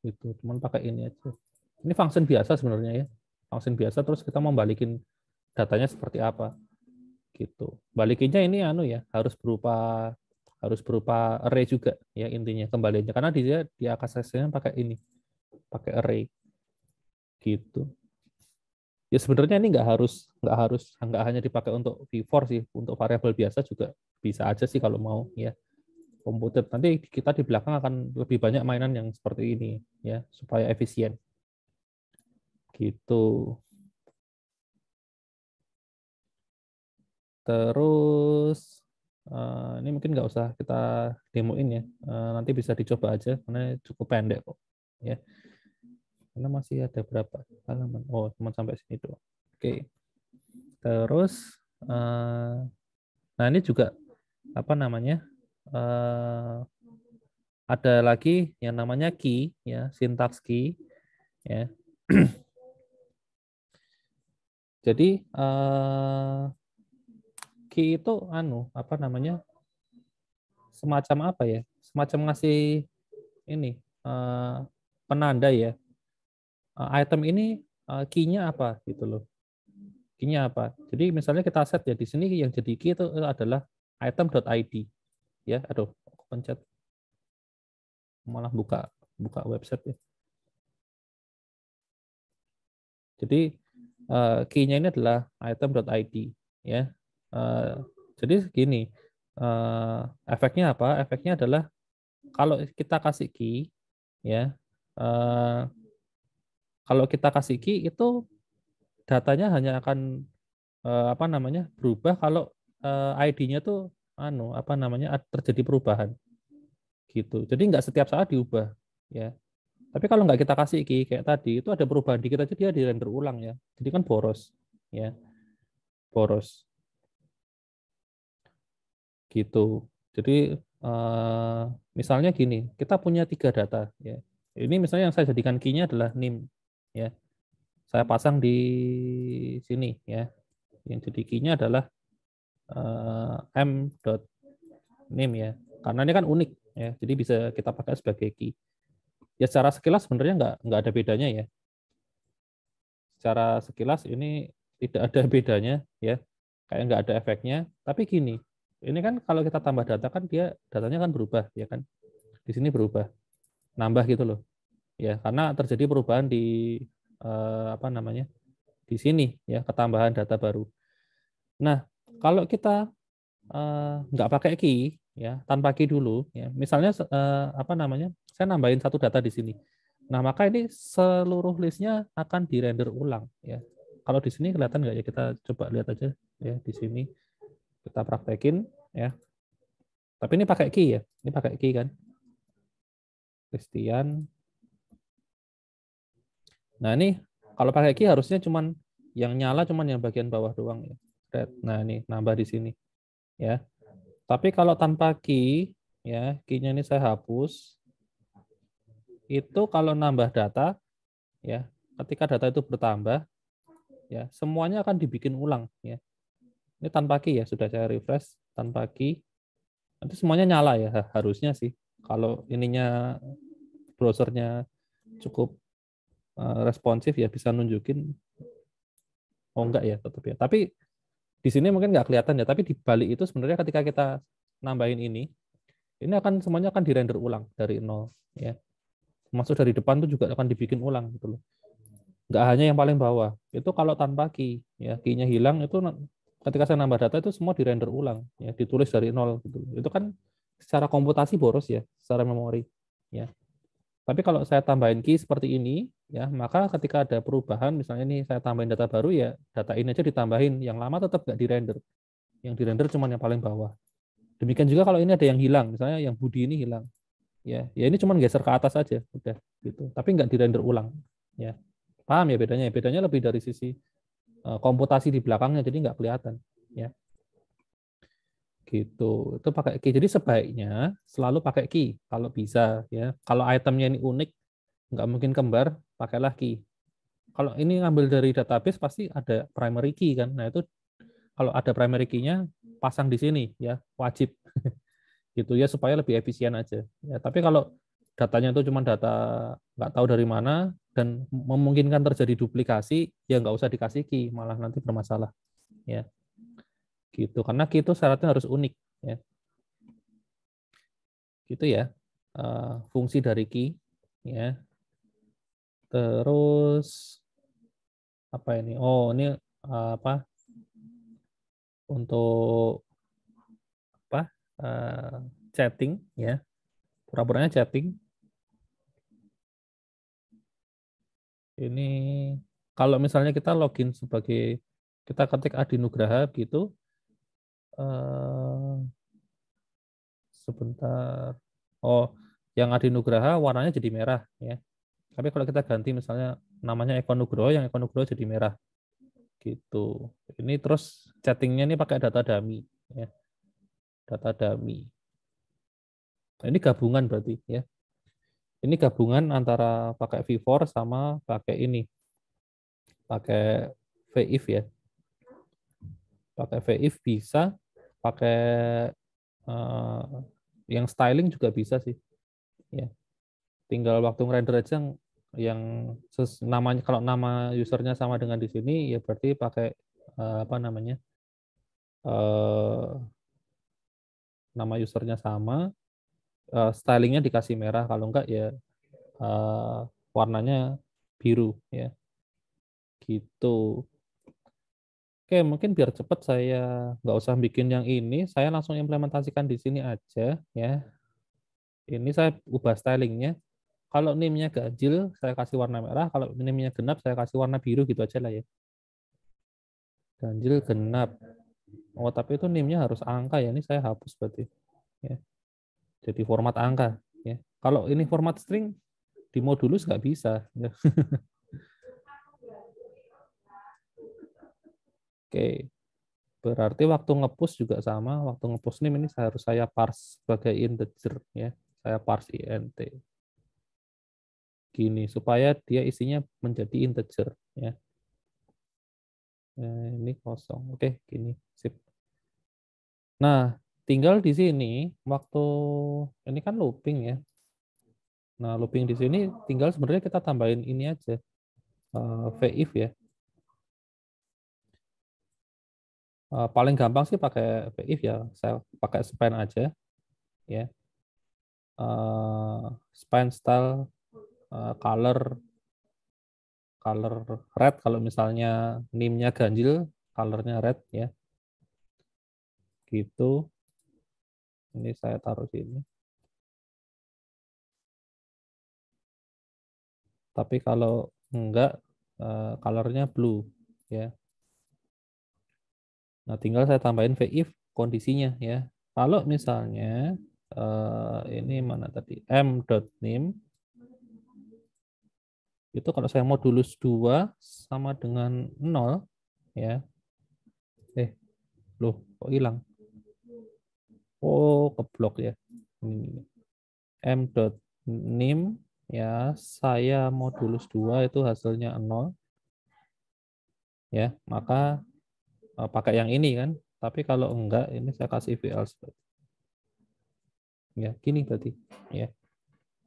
gitu. Cuma pakai ini aja. Ini function biasa sebenarnya ya. Function biasa terus kita mau balikin datanya seperti apa. Gitu. Balikinnya ini ya, harus berupa array juga ya intinya kembalinya karena dia aksesnya pakai ini, pakai array gitu. Ya sebenarnya ini nggak hanya dipakai untuk V4 sih, untuk variabel biasa juga bisa aja sih kalau mau ya komputer. Nanti kita di belakang akan lebih banyak mainan yang seperti ini ya supaya efisien gitu. Terus ini mungkin nggak usah kita demoin ya, nanti bisa dicoba aja karena cukup pendek kok ya. Karena masih ada berapa halaman? Oh, cuma sampai sini doang. Oke. Terus nah ini juga apa namanya? Ada lagi yang namanya key ya, sintaks key ya. Jadi key itu apa namanya? Semacam apa ya? Semacam ngasih ini penanda ya. Item ini key-nya apa gitu loh. Key-nya apa? Jadi misalnya kita set ya di sini yang jadi key itu adalah item.id ya. Aduh, aku pencet malah buka website ya. Jadi key-nya ini adalah item.id ya. Jadi gini, efeknya apa? Efeknya adalah kalau kita kasih key ya, kalau kita kasih key itu datanya hanya akan apa namanya berubah kalau ID-nya tuh apa namanya terjadi perubahan gitu. Jadi nggak setiap saat diubah ya. Tapi kalau nggak kita kasih key kayak tadi itu ada perubahan dikit aja dia di render ulang ya. Jadi kan boros ya, boros gitu. Jadi misalnya gini, kita punya 3 data ya. Ini misalnya yang saya jadikan key-nya adalah name ya. Saya pasang di sini ya. Yang jadi key-nya adalah m.name ya. Karena ini kan unik ya. Jadi bisa kita pakai sebagai key. Ya secara sekilas sebenarnya nggak ada bedanya ya. Secara sekilas ini tidak ada bedanya ya. Kayak nggak ada efeknya. Tapi gini, ini kan kalau kita tambah data kan datanya kan berubah ya kan. Di sini berubah, nambah gitu loh. Ya, karena terjadi perubahan di apa namanya? Di sini ya, ketambahan data baru. Nah, kalau kita nggak pakai key ya, tanpa key dulu ya. Misalnya apa namanya? Saya nambahin satu data di sini. Nah, maka ini seluruh listnya akan dirender ulang ya. Kalau di sini kelihatan nggak ya? Kita coba lihat aja ya di sini. Kita praktekin ya. Tapi ini pakai key ya. Ini pakai key kan. Christian. Nah, ini kalau pakai key harusnya cuman yang nyala cuman yang bagian bawah doang ya. Nah, ini nambah di sini ya. Tapi kalau tanpa key ya, key-nya ini saya hapus. Itu kalau nambah data ya, ketika data itu bertambah ya, semuanya akan dibikin ulang ya. Ini tanpa key ya, sudah saya refresh tanpa key. Nanti semuanya nyala ya, harusnya sih. Kalau ininya browsernya cukup responsif ya bisa nunjukin enggak ya tetap ya. Tapi di sini mungkin nggak kelihatan ya, tapi di balik itu sebenarnya ketika kita nambahin ini akan semuanya akan dirender ulang dari nol ya. Masuk dari depan tuh juga akan dibikin ulang gitu loh. Nggak hanya yang paling bawah. Itu kalau tanpa key ya, key-nya hilang itu ketika saya nambah data itu semua dirender ulang ya, ditulis dari nol gitu. Itu kan secara komputasi boros ya, secara memori ya. Tapi kalau saya tambahin key seperti ini, ya maka ketika ada perubahan, misalnya ini saya tambahin data baru, ya data ini aja ditambahin, yang lama tetap nggak dirender. Yang dirender cuma yang paling bawah. Demikian juga kalau ini ada yang hilang, misalnya yang Budi ini hilang, ya ini cuma geser ke atas aja, udah gitu. Tapi nggak dirender ulang, ya paham ya bedanya? Bedanya lebih dari sisi komputasi di belakangnya, jadi nggak kelihatan, ya gitu. Itu pakai key. Jadi sebaiknya selalu pakai key kalau bisa, ya. Kalau itemnya ini unik, nggak mungkin kembar, pakailah key. Kalau ini ngambil dari database pasti ada primary key kan. Nah itu kalau ada primary key-nya pasang di sini ya, wajib gitu ya supaya lebih efisien aja. Ya, tapi kalau datanya itu cuma data nggak tahu dari mana dan memungkinkan terjadi duplikasi, ya nggak usah dikasih key, malah nanti bermasalah. Ya, gitu. Karena key itu syaratnya harus unik. Ya, gitu ya. Fungsi dari key. Ya. Terus apa ini? Oh, ini apa? Untuk apa? Chatting ya. Pura-puranya chatting. Ini kalau misalnya kita login sebagai kita ketik Adi Nugraha gitu. Sebentar. Oh, yang Adi Nugraha warnanya jadi merah ya. Tapi kalau kita ganti misalnya namanya Eko Nugroho, yang Eko Nugroho jadi merah gitu. Ini terus chattingnya ini pakai data dummy ya. Data dummy. Nah, ini gabungan berarti ya. Ini gabungan antara pakai V4 sama pakai ini. Pakai VIF ya. Pakai VIF bisa, pakai yang styling juga bisa sih. Ya. Tinggal waktu ngerender aja yang namanya, kalau nama usernya sama dengan di sini ya berarti pakai apa namanya? Nama usernya sama, stylingnya dikasih merah, kalau enggak ya warnanya biru ya. Gitu. Oke, mungkin biar cepat saya nggak usah bikin yang ini, saya langsung implementasikan di sini aja ya. Ini saya ubah stylingnya. Kalau name-nya ganjil, saya kasih warna merah. Kalau name-nya genap, saya kasih warna biru gitu aja lah ya. Ganjil genap. Oh, tapi itu name-nya harus angka ya. Ini saya hapus berarti. Ya. Jadi format angka. Ya. Kalau ini format string, di modulus nggak bisa. Ya. Oke. Berarti waktu nge-push juga sama. Waktu nge-push name ini harus saya parse sebagai integer. Ya. Saya parse int. Gini, supaya dia isinya menjadi integer. Ya. Ini kosong. Oke, gini. Sip. Nah, tinggal di sini waktu ini kan looping ya. Nah, looping di sini tinggal sebenarnya kita tambahin ini aja. VIF ya. Paling gampang sih pakai VIF ya. Saya pakai span aja ya. Span style color red, kalau misalnya name-nya ganjil, colornya red ya. Gitu. Ini saya taruh sini. Tapi kalau enggak, colornya blue ya. Nah, tinggal saya tambahin VIF kondisinya ya. Kalau misalnya ini mana tadi, m.name itu kalau saya modulus 2 sama dengan 0 ya. Loh, kok hilang? Oh, keblok ya. Ini m.name ya, saya modulus 2 itu hasilnya 0 ya, maka pakai yang ini kan. Tapi kalau enggak, ini saya kasih VLs ya, gini berarti ya.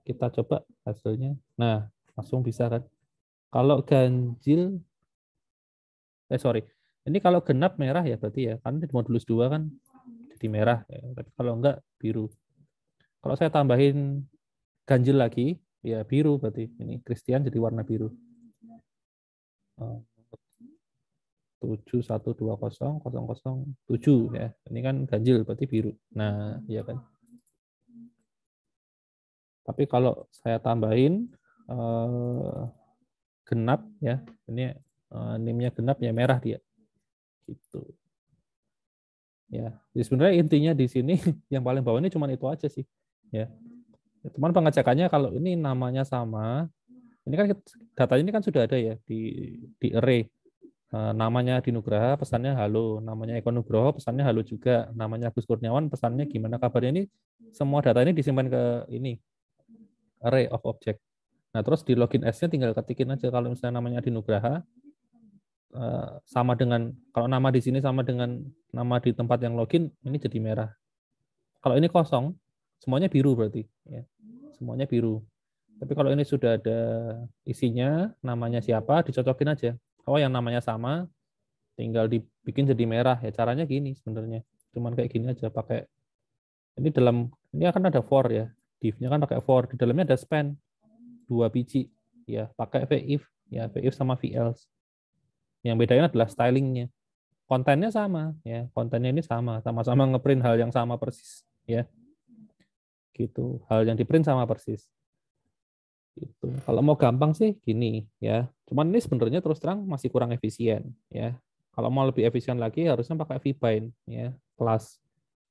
Kita coba hasilnya. Nah, langsung bisa kan? Kalau ganjil, sorry, ini kalau genap merah ya berarti ya, karena di modulus 2 kan jadi merah. Ya. Tapi kalau enggak biru. Kalau saya tambahin ganjil lagi, ya biru berarti. Ini Christian jadi warna biru. 7120007 ya. Ini kan ganjil berarti biru. Nah, iya kan. Tapi kalau saya tambahin genap ya, ini NIM-nya genap ya merah dia. Gitu. Ya, jadi sebenarnya intinya di sini yang paling bawah ini cuma itu aja sih. Ya. Cuman pengecekannya kalau ini namanya sama, ini kan datanya ini kan sudah ada ya di array. Namanya Dinugraha, pesannya halo. Namanya Eko Nugroho, pesannya halo juga. Namanya Agus Kurniawan, pesannya gimana kabarnya. Ini semua data ini disimpan ke ini array of object. Nah, terus di login S-nya tinggal ketikin aja kalau misalnya namanya Dinugraha sama dengan kalau nama di sini sama dengan nama di tempat yang login, ini jadi merah. Kalau ini kosong, semuanya biru berarti ya. Semuanya biru. Tapi kalau ini sudah ada isinya, namanya siapa, dicocokin aja. Oh, yang namanya sama, tinggal dibikin jadi merah ya. Caranya gini sebenarnya. Cuman kayak gini aja pakai ini akan ada for ya. Div-nya kan pakai for, di dalamnya ada span 2 biji ya, pakai VIF ya, VIF sama VElse. Yang bedanya adalah stylingnya. Kontennya sama ya, kontennya ini sama-sama ngeprint hal yang sama persis ya. Gitu. Hal yang diprint sama persis. Gitu. Kalau mau gampang sih gini ya. Cuman ini sebenarnya terus terang masih kurang efisien ya. Kalau mau lebih efisien lagi harusnya pakai vbind ya, kelas.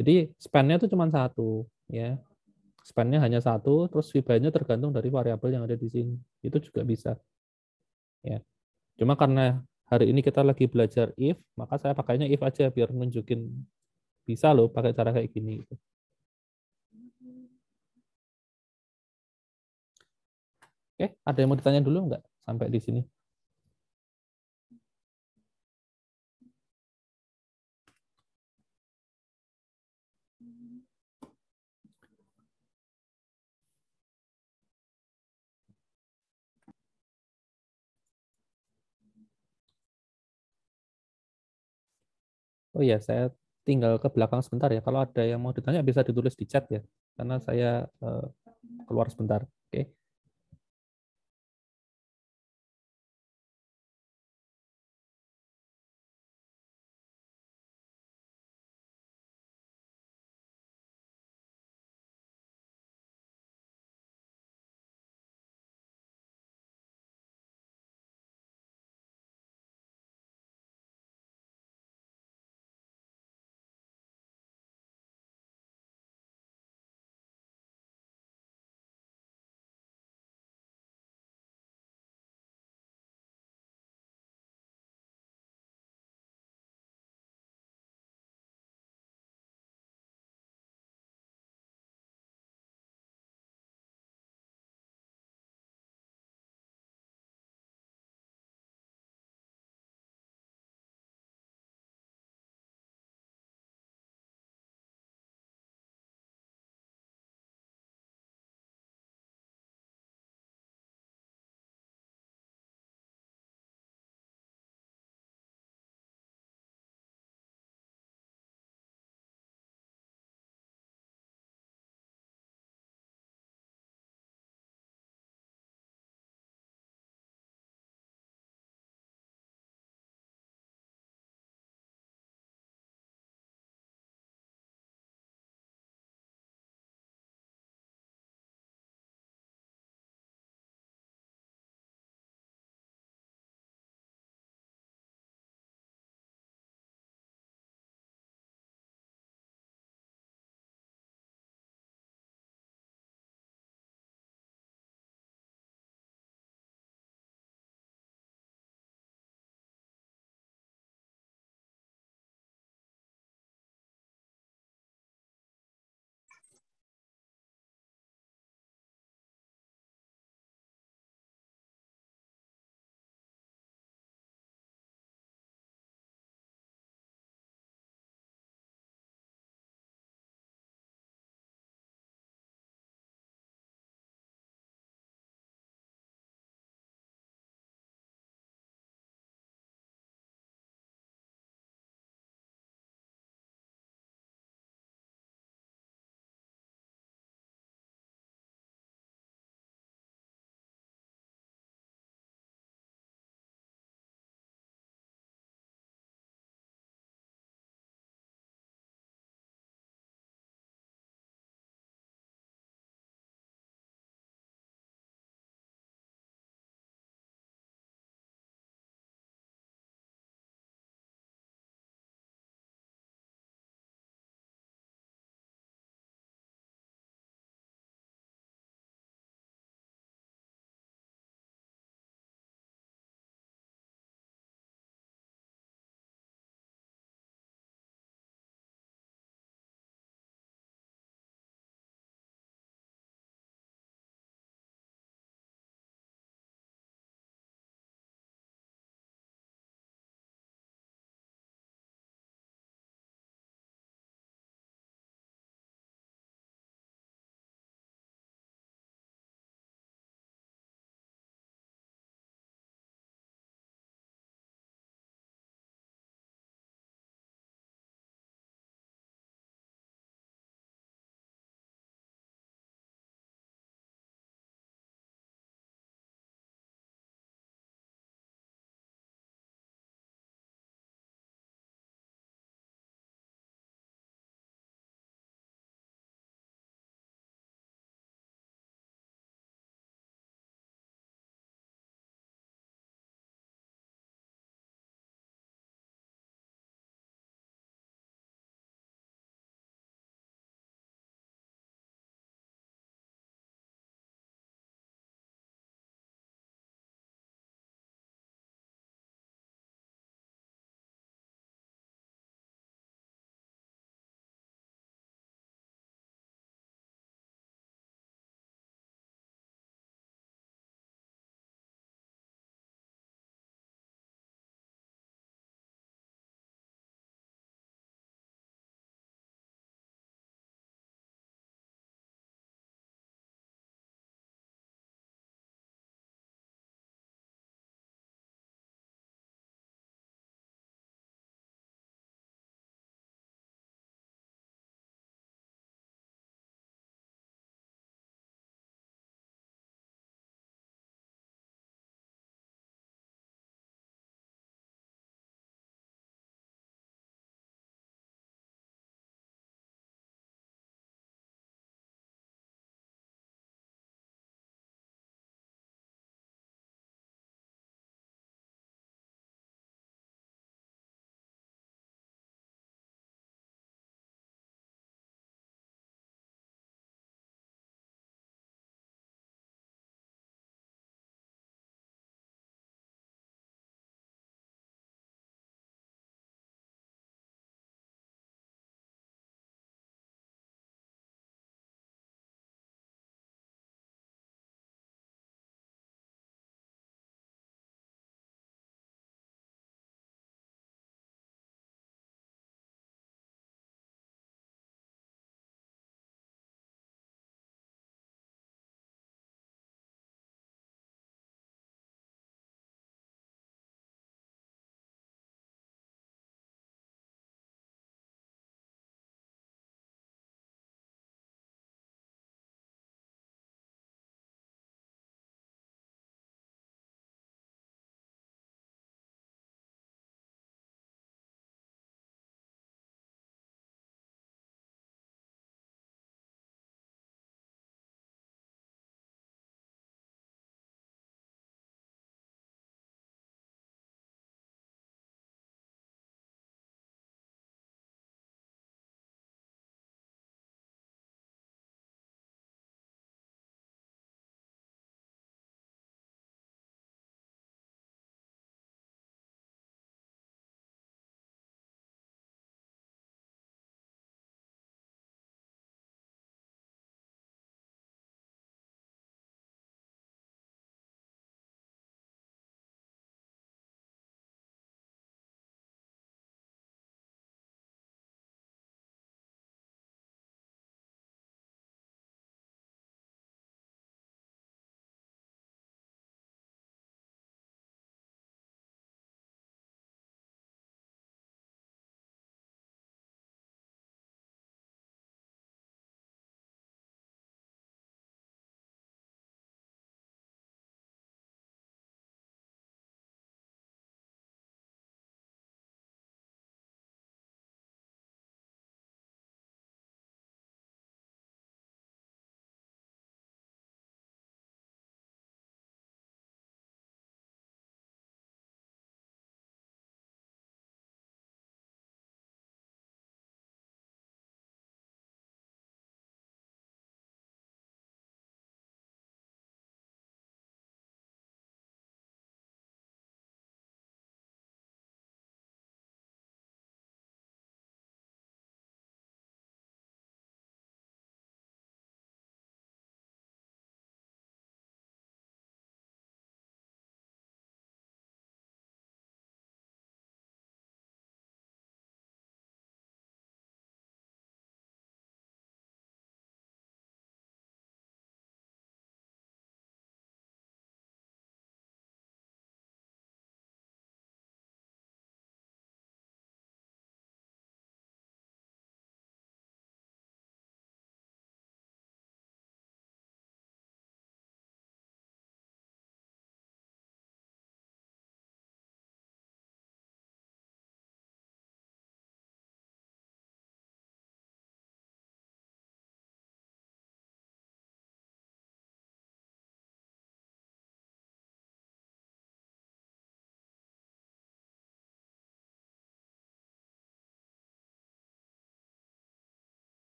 Jadi span-nya itu cuma satu ya. Span-nya hanya satu, terus vbind-nya tergantung dari variabel yang ada di sini. Itu juga bisa. Ya. Cuma karena hari ini kita lagi belajar if, maka saya pakainya if aja biar nunjukin bisa loh pakai cara kayak gini. Oke, ada yang mau ditanya dulu nggak sampai di sini? Oh iya, saya tinggal ke belakang sebentar ya. Kalau ada yang mau ditanya bisa ditulis di chat ya, karena saya keluar sebentar. Oke.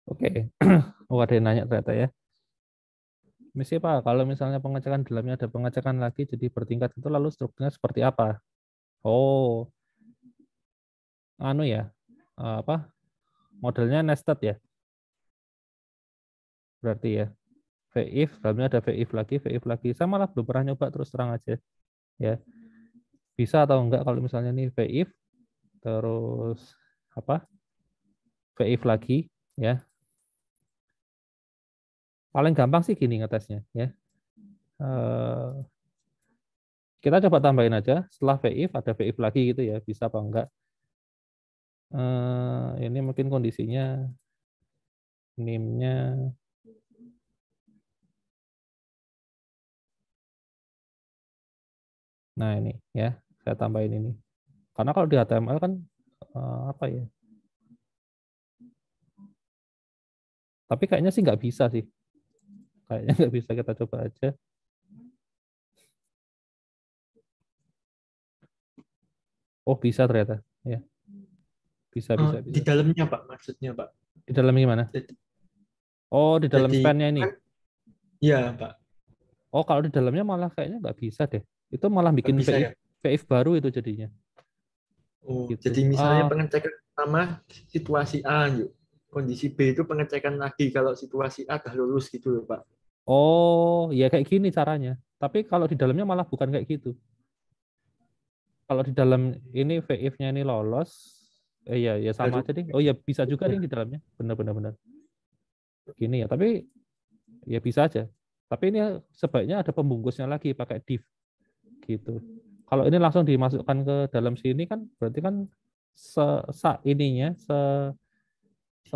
Oke. Oh, ada yang nanya ternyata ya. Misi Pak, kalau misalnya pengecekan dalamnya ada pengecekan lagi jadi bertingkat itu lalu strukturnya seperti apa? Oh, anu ya. Apa? Modelnya nested ya. Berarti ya. VIF, dalamnya ada VIF lagi, VIF lagi. Saya malah belum pernah nyoba terus terang aja. Ya. Bisa atau enggak kalau misalnya nih VIF terus apa? VIF lagi ya. Paling gampang sih gini ngetesnya ya. Kita coba tambahin aja setelah VIF ada VIF lagi gitu ya. Bisa apa enggak? Ini mungkin kondisinya NIM-nya nah ini ya, saya tambahin ini. Karena kalau di HTML kan apa ya? Tapi kayaknya sih nggak bisa sih. Kayaknya nggak bisa, kita coba aja. Oh, bisa ternyata. Ya, bisa. Di dalamnya Pak, maksudnya Pak. Di dalam gimana? Oh, di dalam Jadi span-nya ini. kan, iya Pak. Oh, kalau di dalamnya malah kayaknya nggak bisa deh. Itu malah Nggak bikin bisa ya. VIF baru itu jadinya. Oh, Gitu. jadi misalnya pengecekan pertama situasi A, yuk. Kondisi B itu pengecekan lagi kalau situasi A dah lulus gitu loh Pak. Oh, ya kayak gini caranya. Tapi kalau di dalamnya malah bukan kayak gitu. Kalau di dalam ini VIF-nya ini lolos, ya sama Baru aja deh. Oh ya bisa juga nih di dalamnya. Benar. Gini ya, tapi ya bisa aja. Tapi ini sebaiknya ada pembungkusnya lagi pakai div gitu. Kalau ini langsung dimasukkan ke dalam sini kan berarti kan ininya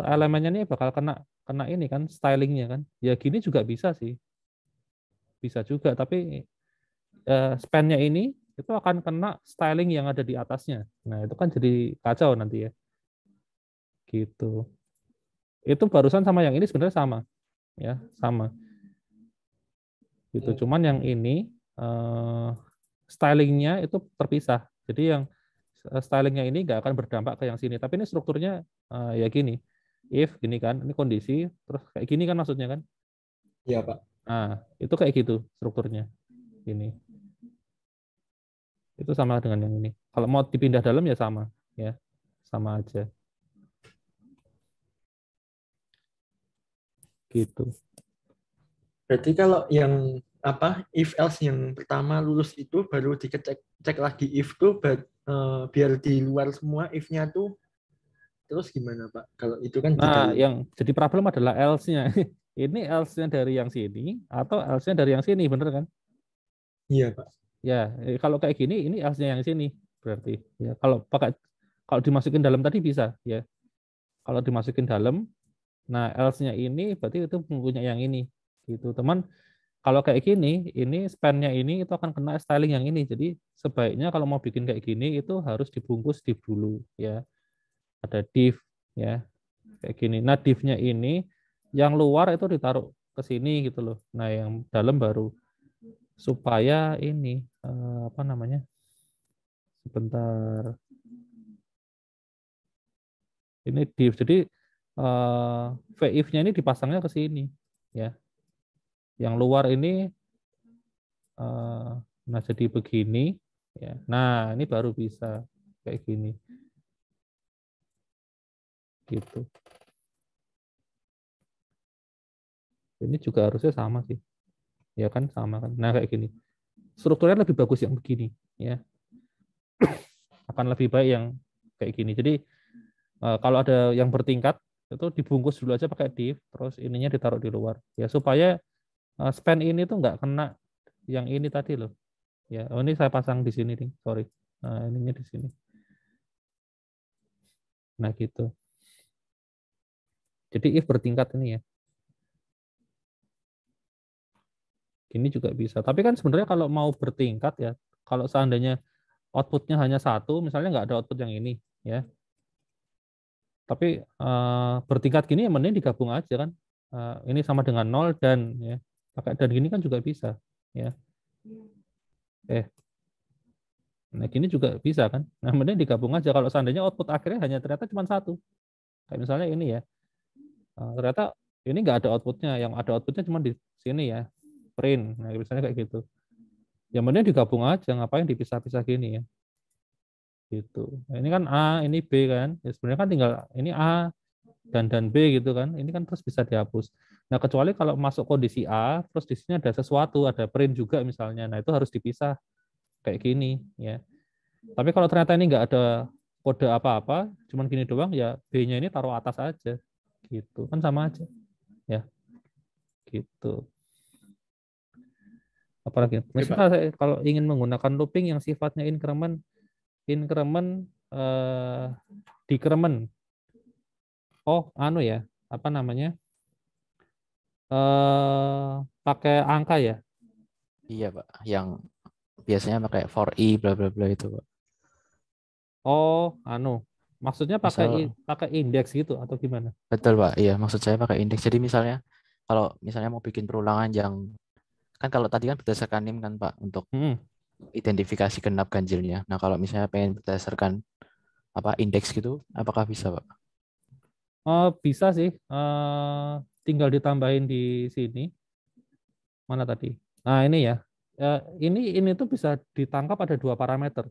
elemennya ini bakal kena ini kan stylingnya kan. Ya gini juga bisa sih. Bisa juga tapi span-nya ini itu akan kena styling yang ada di atasnya. Nah, itu kan jadi kacau nanti ya. Gitu. Itu barusan sama yang ini sebenarnya sama, ya, sama. Gitu. Cuman yang ini stylingnya itu terpisah. Jadi yang stylingnya ini nggak akan berdampak ke yang sini. Tapi ini strukturnya ya gini. If gini kan, ini kondisi, terus kayak gini kan maksudnya kan. iya Pak. Nah, itu kayak gitu strukturnya. Ini. Itu sama dengan yang ini. Kalau mau dipindah dalam ya sama, ya. Sama aja. Gitu. Berarti kalau yang apa if else yang pertama lulus itu baru cek lagi if tuh biar di luar semua if-nya tuh terus gimana Pak? Kalau itu kan di Nah, dalam. yang jadi problem adalah else-nya. Ini else-nya dari yang sini atau else-nya dari yang sini, bener kan? Iya Pak. Ya, kalau kayak gini, ini else-nya yang sini berarti. Ya, kalau dimasukin dalam tadi bisa, ya. Kalau dimasukin dalam, nah else-nya ini berarti itu punya yang ini, gitu. Teman, kalau kayak gini, ini span-nya ini itu akan kena styling yang ini. Jadi sebaiknya kalau mau bikin kayak gini itu harus dibungkus div dulu, ya. Ada div, ya. Kayak gini. Nah, div-nya ini yang luar itu ditaruh ke sini gitu loh. Nah, yang dalam baru supaya ini apa namanya? Sebentar. Ini div. Jadi VIF-nya ini dipasangnya ke sini, ya. Yang luar ini nah jadi begini, ya. Nah, ini baru bisa kayak gini. Gitu. Ini juga harusnya sama sih. Ya kan sama kan. Nah, kayak gini. Strukturnya lebih bagus yang begini, ya. Akan lebih baik yang kayak gini. Jadi kalau ada yang bertingkat itu dibungkus dulu aja pakai div, terus ininya ditaruh di luar, ya supaya span ini tuh nggak kena yang ini tadi loh. Ya, oh ini saya pasang di sini nih, sorry. Nah, ininya di sini. Nah, gitu. Jadi if bertingkat ini ya. Ini juga bisa. Tapi kan sebenarnya kalau mau bertingkat ya, kalau seandainya outputnya hanya satu, misalnya nggak ada output yang ini, ya. Tapi bertingkat gini ya mending digabung aja kan. Ini sama dengan 0 dan ya. Pakai dan gini kan juga bisa, ya. Nah, gini juga bisa kan. Nah, mending digabung aja kalau seandainya output akhirnya hanya ternyata cuma satu. Kayak misalnya ini ya. Ternyata ini nggak ada outputnya, yang ada outputnya cuma di sini ya, print. Nah, misalnya kayak gitu. Yang mending digabung aja, ngapain dipisah-pisah gini ya. Gitu. Nah, ini kan A, ini B kan. Ya, sebenarnya kan tinggal ini A dan B gitu kan. Ini kan terus bisa dihapus. Nah, kecuali kalau masuk kondisi A, terus di sini ada sesuatu, ada print juga misalnya. Nah, itu harus dipisah kayak gini ya. Tapi kalau ternyata ini nggak ada kode apa-apa, cuman gini doang ya, B-nya ini taruh atas aja. Gitu. Kan sama aja. Ya, gitu. Apalagi Oke, Pak. misalnya kalau ingin menggunakan looping yang sifatnya increment decrement. Oh, anu ya, apa namanya? Pakai angka ya. Iya, Pak. Yang biasanya pakai for i bla bla bla itu, Pak. Oh, anu. Maksudnya Misal, pakai indeks gitu atau gimana? betul, Pak. Iya, maksud saya pakai indeks. Jadi misalnya kalau misalnya mau bikin perulangan yang kan kalau tadi kan berdasarkan NIM kan, Pak, untuk Hmm. identifikasi genap ganjilnya. Nah, kalau misalnya pengen berdasarkan apa indeks gitu, apakah bisa, Pak? Oh, bisa sih. Tinggal ditambahin di sini. Mana tadi? Nah, ini ya. Ini tuh bisa ditangkap ada 2 parameter.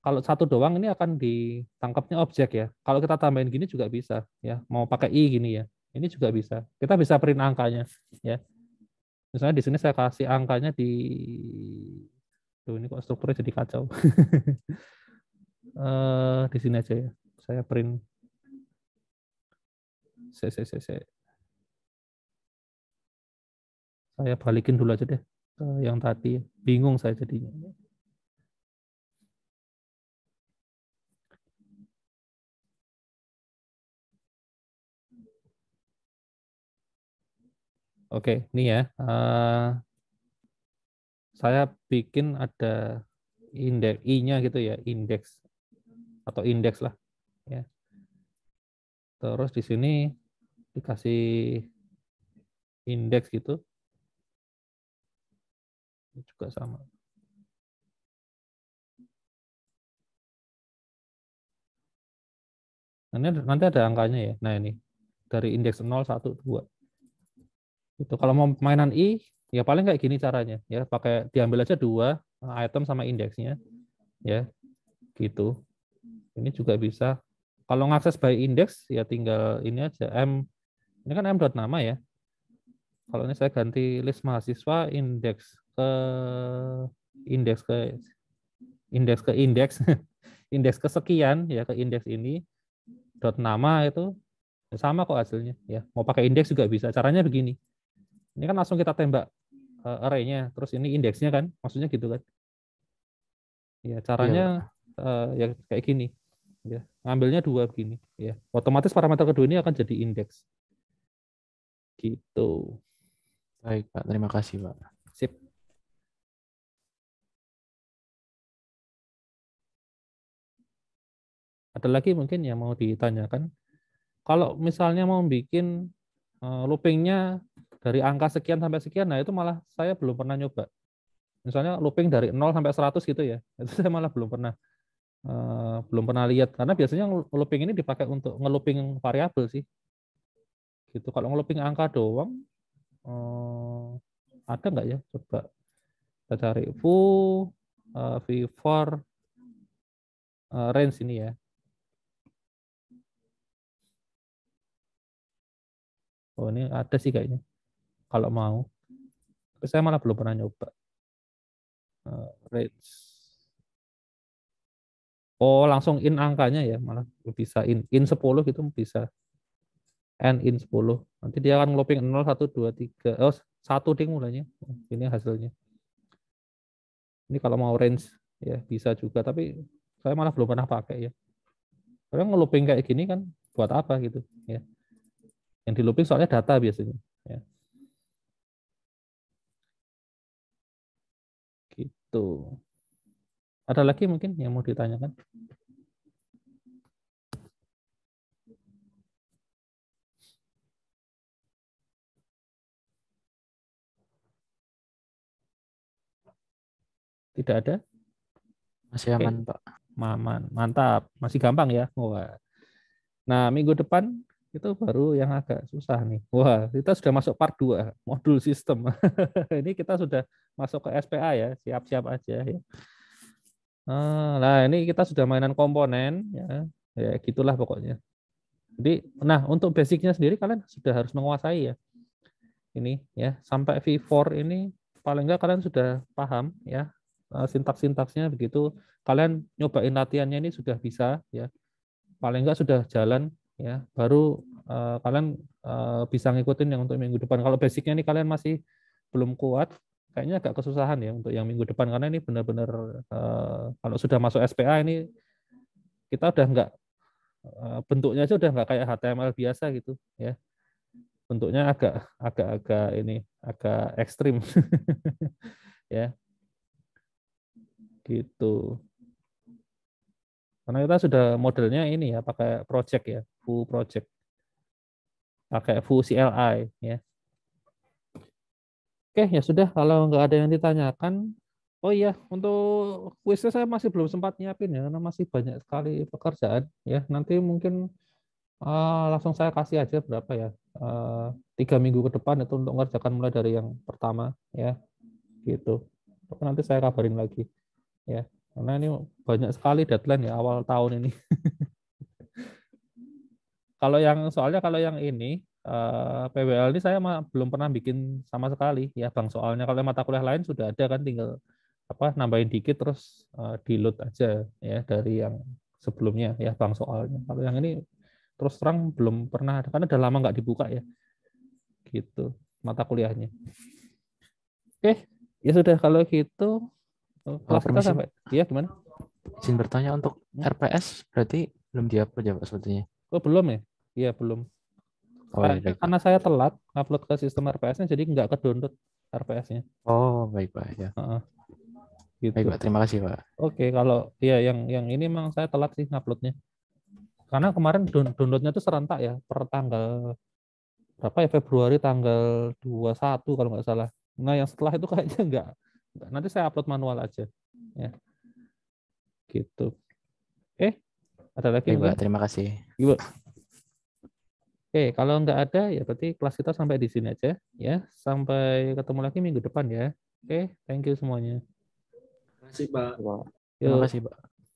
Kalau satu doang ini akan ditangkapnya objek ya. Kalau kita tambahin gini juga bisa ya. Mau pakai i gini ya. Ini juga bisa. Kita bisa print angkanya ya. Misalnya di sini saya kasih angkanya di tuh ini kok strukturnya jadi kacau. Di sini aja ya. Saya print saya balikin dulu aja deh ke yang tadi. Bingung saya jadinya. Oke, ini ya. Saya bikin ada indeks i-nya gitu ya, indeks atau indeks lah ya. Terus di sini dikasih indeks gitu. Ini juga sama. Nanti ada angkanya ya. Nah, ini dari indeks 0, 1, 2. Itu kalau mau mainan i ya paling kayak gini caranya ya, pakai diambil aja 2 item sama indeksnya ya. Gitu. Ini juga bisa. Kalau ngakses by index ya tinggal ini aja ini kan m dot nama ya. Kalau ini saya ganti list mahasiswa indeks ke indeks ke indeks indeks kesekian ya, ke indeks ini dot nama itu sama kok hasilnya ya. Mau pakai indeks juga bisa. Caranya begini. Ini kan langsung kita tembak array-nya, terus ini indeksnya kan, maksudnya gitu kan. Ya, Iya, caranya Pak. ya kayak gini. Ya, ngambilnya 2 begini ya. Otomatis parameter kedua ini akan jadi indeks. Gitu. Baik, Pak. Terima kasih, Pak. Sip. Ada lagi mungkin yang mau ditanyakan? Kalau misalnya mau bikin loopingnya dari angka sekian sampai sekian, nah itu malah saya belum pernah nyoba. Misalnya looping dari 0 sampai 100 gitu ya, itu saya malah belum pernah lihat. Karena biasanya looping ini dipakai untuk ngelooping variabel sih. Gitu. Kalau ngelooping angka doang, ada nggak ya? Coba kita cari foo v4 range ini ya. Oh, ini ada sih kayaknya. Kalau mau. Tapi saya malah belum pernah nyoba. Range. Oh, langsung in angkanya ya, malah bisa in 10 gitu bisa. N in 10. Nanti dia akan ngelooping 0, 1, 2, 3. Oh, 1 ding mulainya. Ini hasilnya. Ini kalau mau range ya bisa juga, tapi saya malah belum pernah pakai ya. Karena ngelooping kayak gini kan buat apa gitu ya. Yang di looping soalnya data biasanya ya. Gitu. Ada lagi mungkin yang mau ditanyakan? Tidak ada? Masih aman, Pak. Mantap, masih gampang ya. Wah. Nah, minggu depan Itu baru yang agak susah nih. Wah, kita sudah masuk part 2, modul sistem. Ini kita sudah masuk ke SPA ya, siap-siap aja ya. Nah, ini kita sudah mainan komponen ya. Ya gitulah pokoknya. Jadi, nah untuk basicnya sendiri kalian sudah harus menguasai ya. Ini ya, sampai V4 ini paling enggak kalian sudah paham ya. Sintaks-sintaksnya begitu. Kalian nyobain latihannya ini sudah bisa ya. Paling enggak sudah jalan ya, baru kalian bisa ngikutin yang untuk minggu depan. Kalau basicnya ini kalian masih belum kuat, kayaknya agak kesusahan ya untuk yang minggu depan, karena ini benar-benar kalau sudah masuk SPA ini kita udah enggak, bentuknya aja udah enggak kayak HTML biasa gitu ya. Bentuknya agak ini agak ekstrim ya gitu. Karena kita sudah modelnya ini ya pakai project ya, full project, pakai full CLI ya. Oke, ya sudah, kalau nggak ada yang ditanyakan. Oh iya, untuk kuisnya saya masih belum sempat nyiapin ya, karena masih banyak sekali pekerjaan ya. Nanti mungkin langsung saya kasih aja berapa ya, 3 minggu ke depan itu untuk mengerjakan mulai dari yang pertama ya, gitu. Tapi nanti saya kabarin lagi ya, karena ini banyak sekali deadline ya awal tahun ini. Soalnya kalau yang ini PWL ini saya belum pernah bikin sama sekali ya Bang, soalnya kalau mata kuliah lain sudah ada kan, tinggal nambahin dikit terus di load aja ya dari yang sebelumnya ya Bang soalnya. Kalau yang ini terus terang belum pernah ada, karena udah lama nggak dibuka ya gitu mata kuliahnya. Oke, ya sudah kalau gitu kelas kita Permisi, sampai ya gimana? izin bertanya untuk RPS berarti belum di-upload ya Pak sepertinya. Oh belum ya? Iya belum. Oh ya, baik Pak. Karena saya telat upload ke sistem RPS-nya, jadi nggak ke-download RPS-nya. Oh, baik Pak ya. Gitu. Baik Pak, terima kasih Pak. Oke, kalau ya yang ini memang saya telat sih nguploadnya. Karena kemarin downloadnya tuh serentak ya, per tanggal berapa ya, Februari tanggal 21 kalau nggak salah. Nah, yang setelah itu kayaknya nggak. Nanti saya upload manual aja. Ya. Gitu. Ada lagi Baik mungkin? Pak, terima kasih. Ibu. Oke, kalau nggak ada ya berarti kelas kita sampai di sini aja ya. Sampai ketemu lagi minggu depan ya. Oke, thank you semuanya. Terima kasih, Pak. Pak. Terima Yuk. kasih Pak.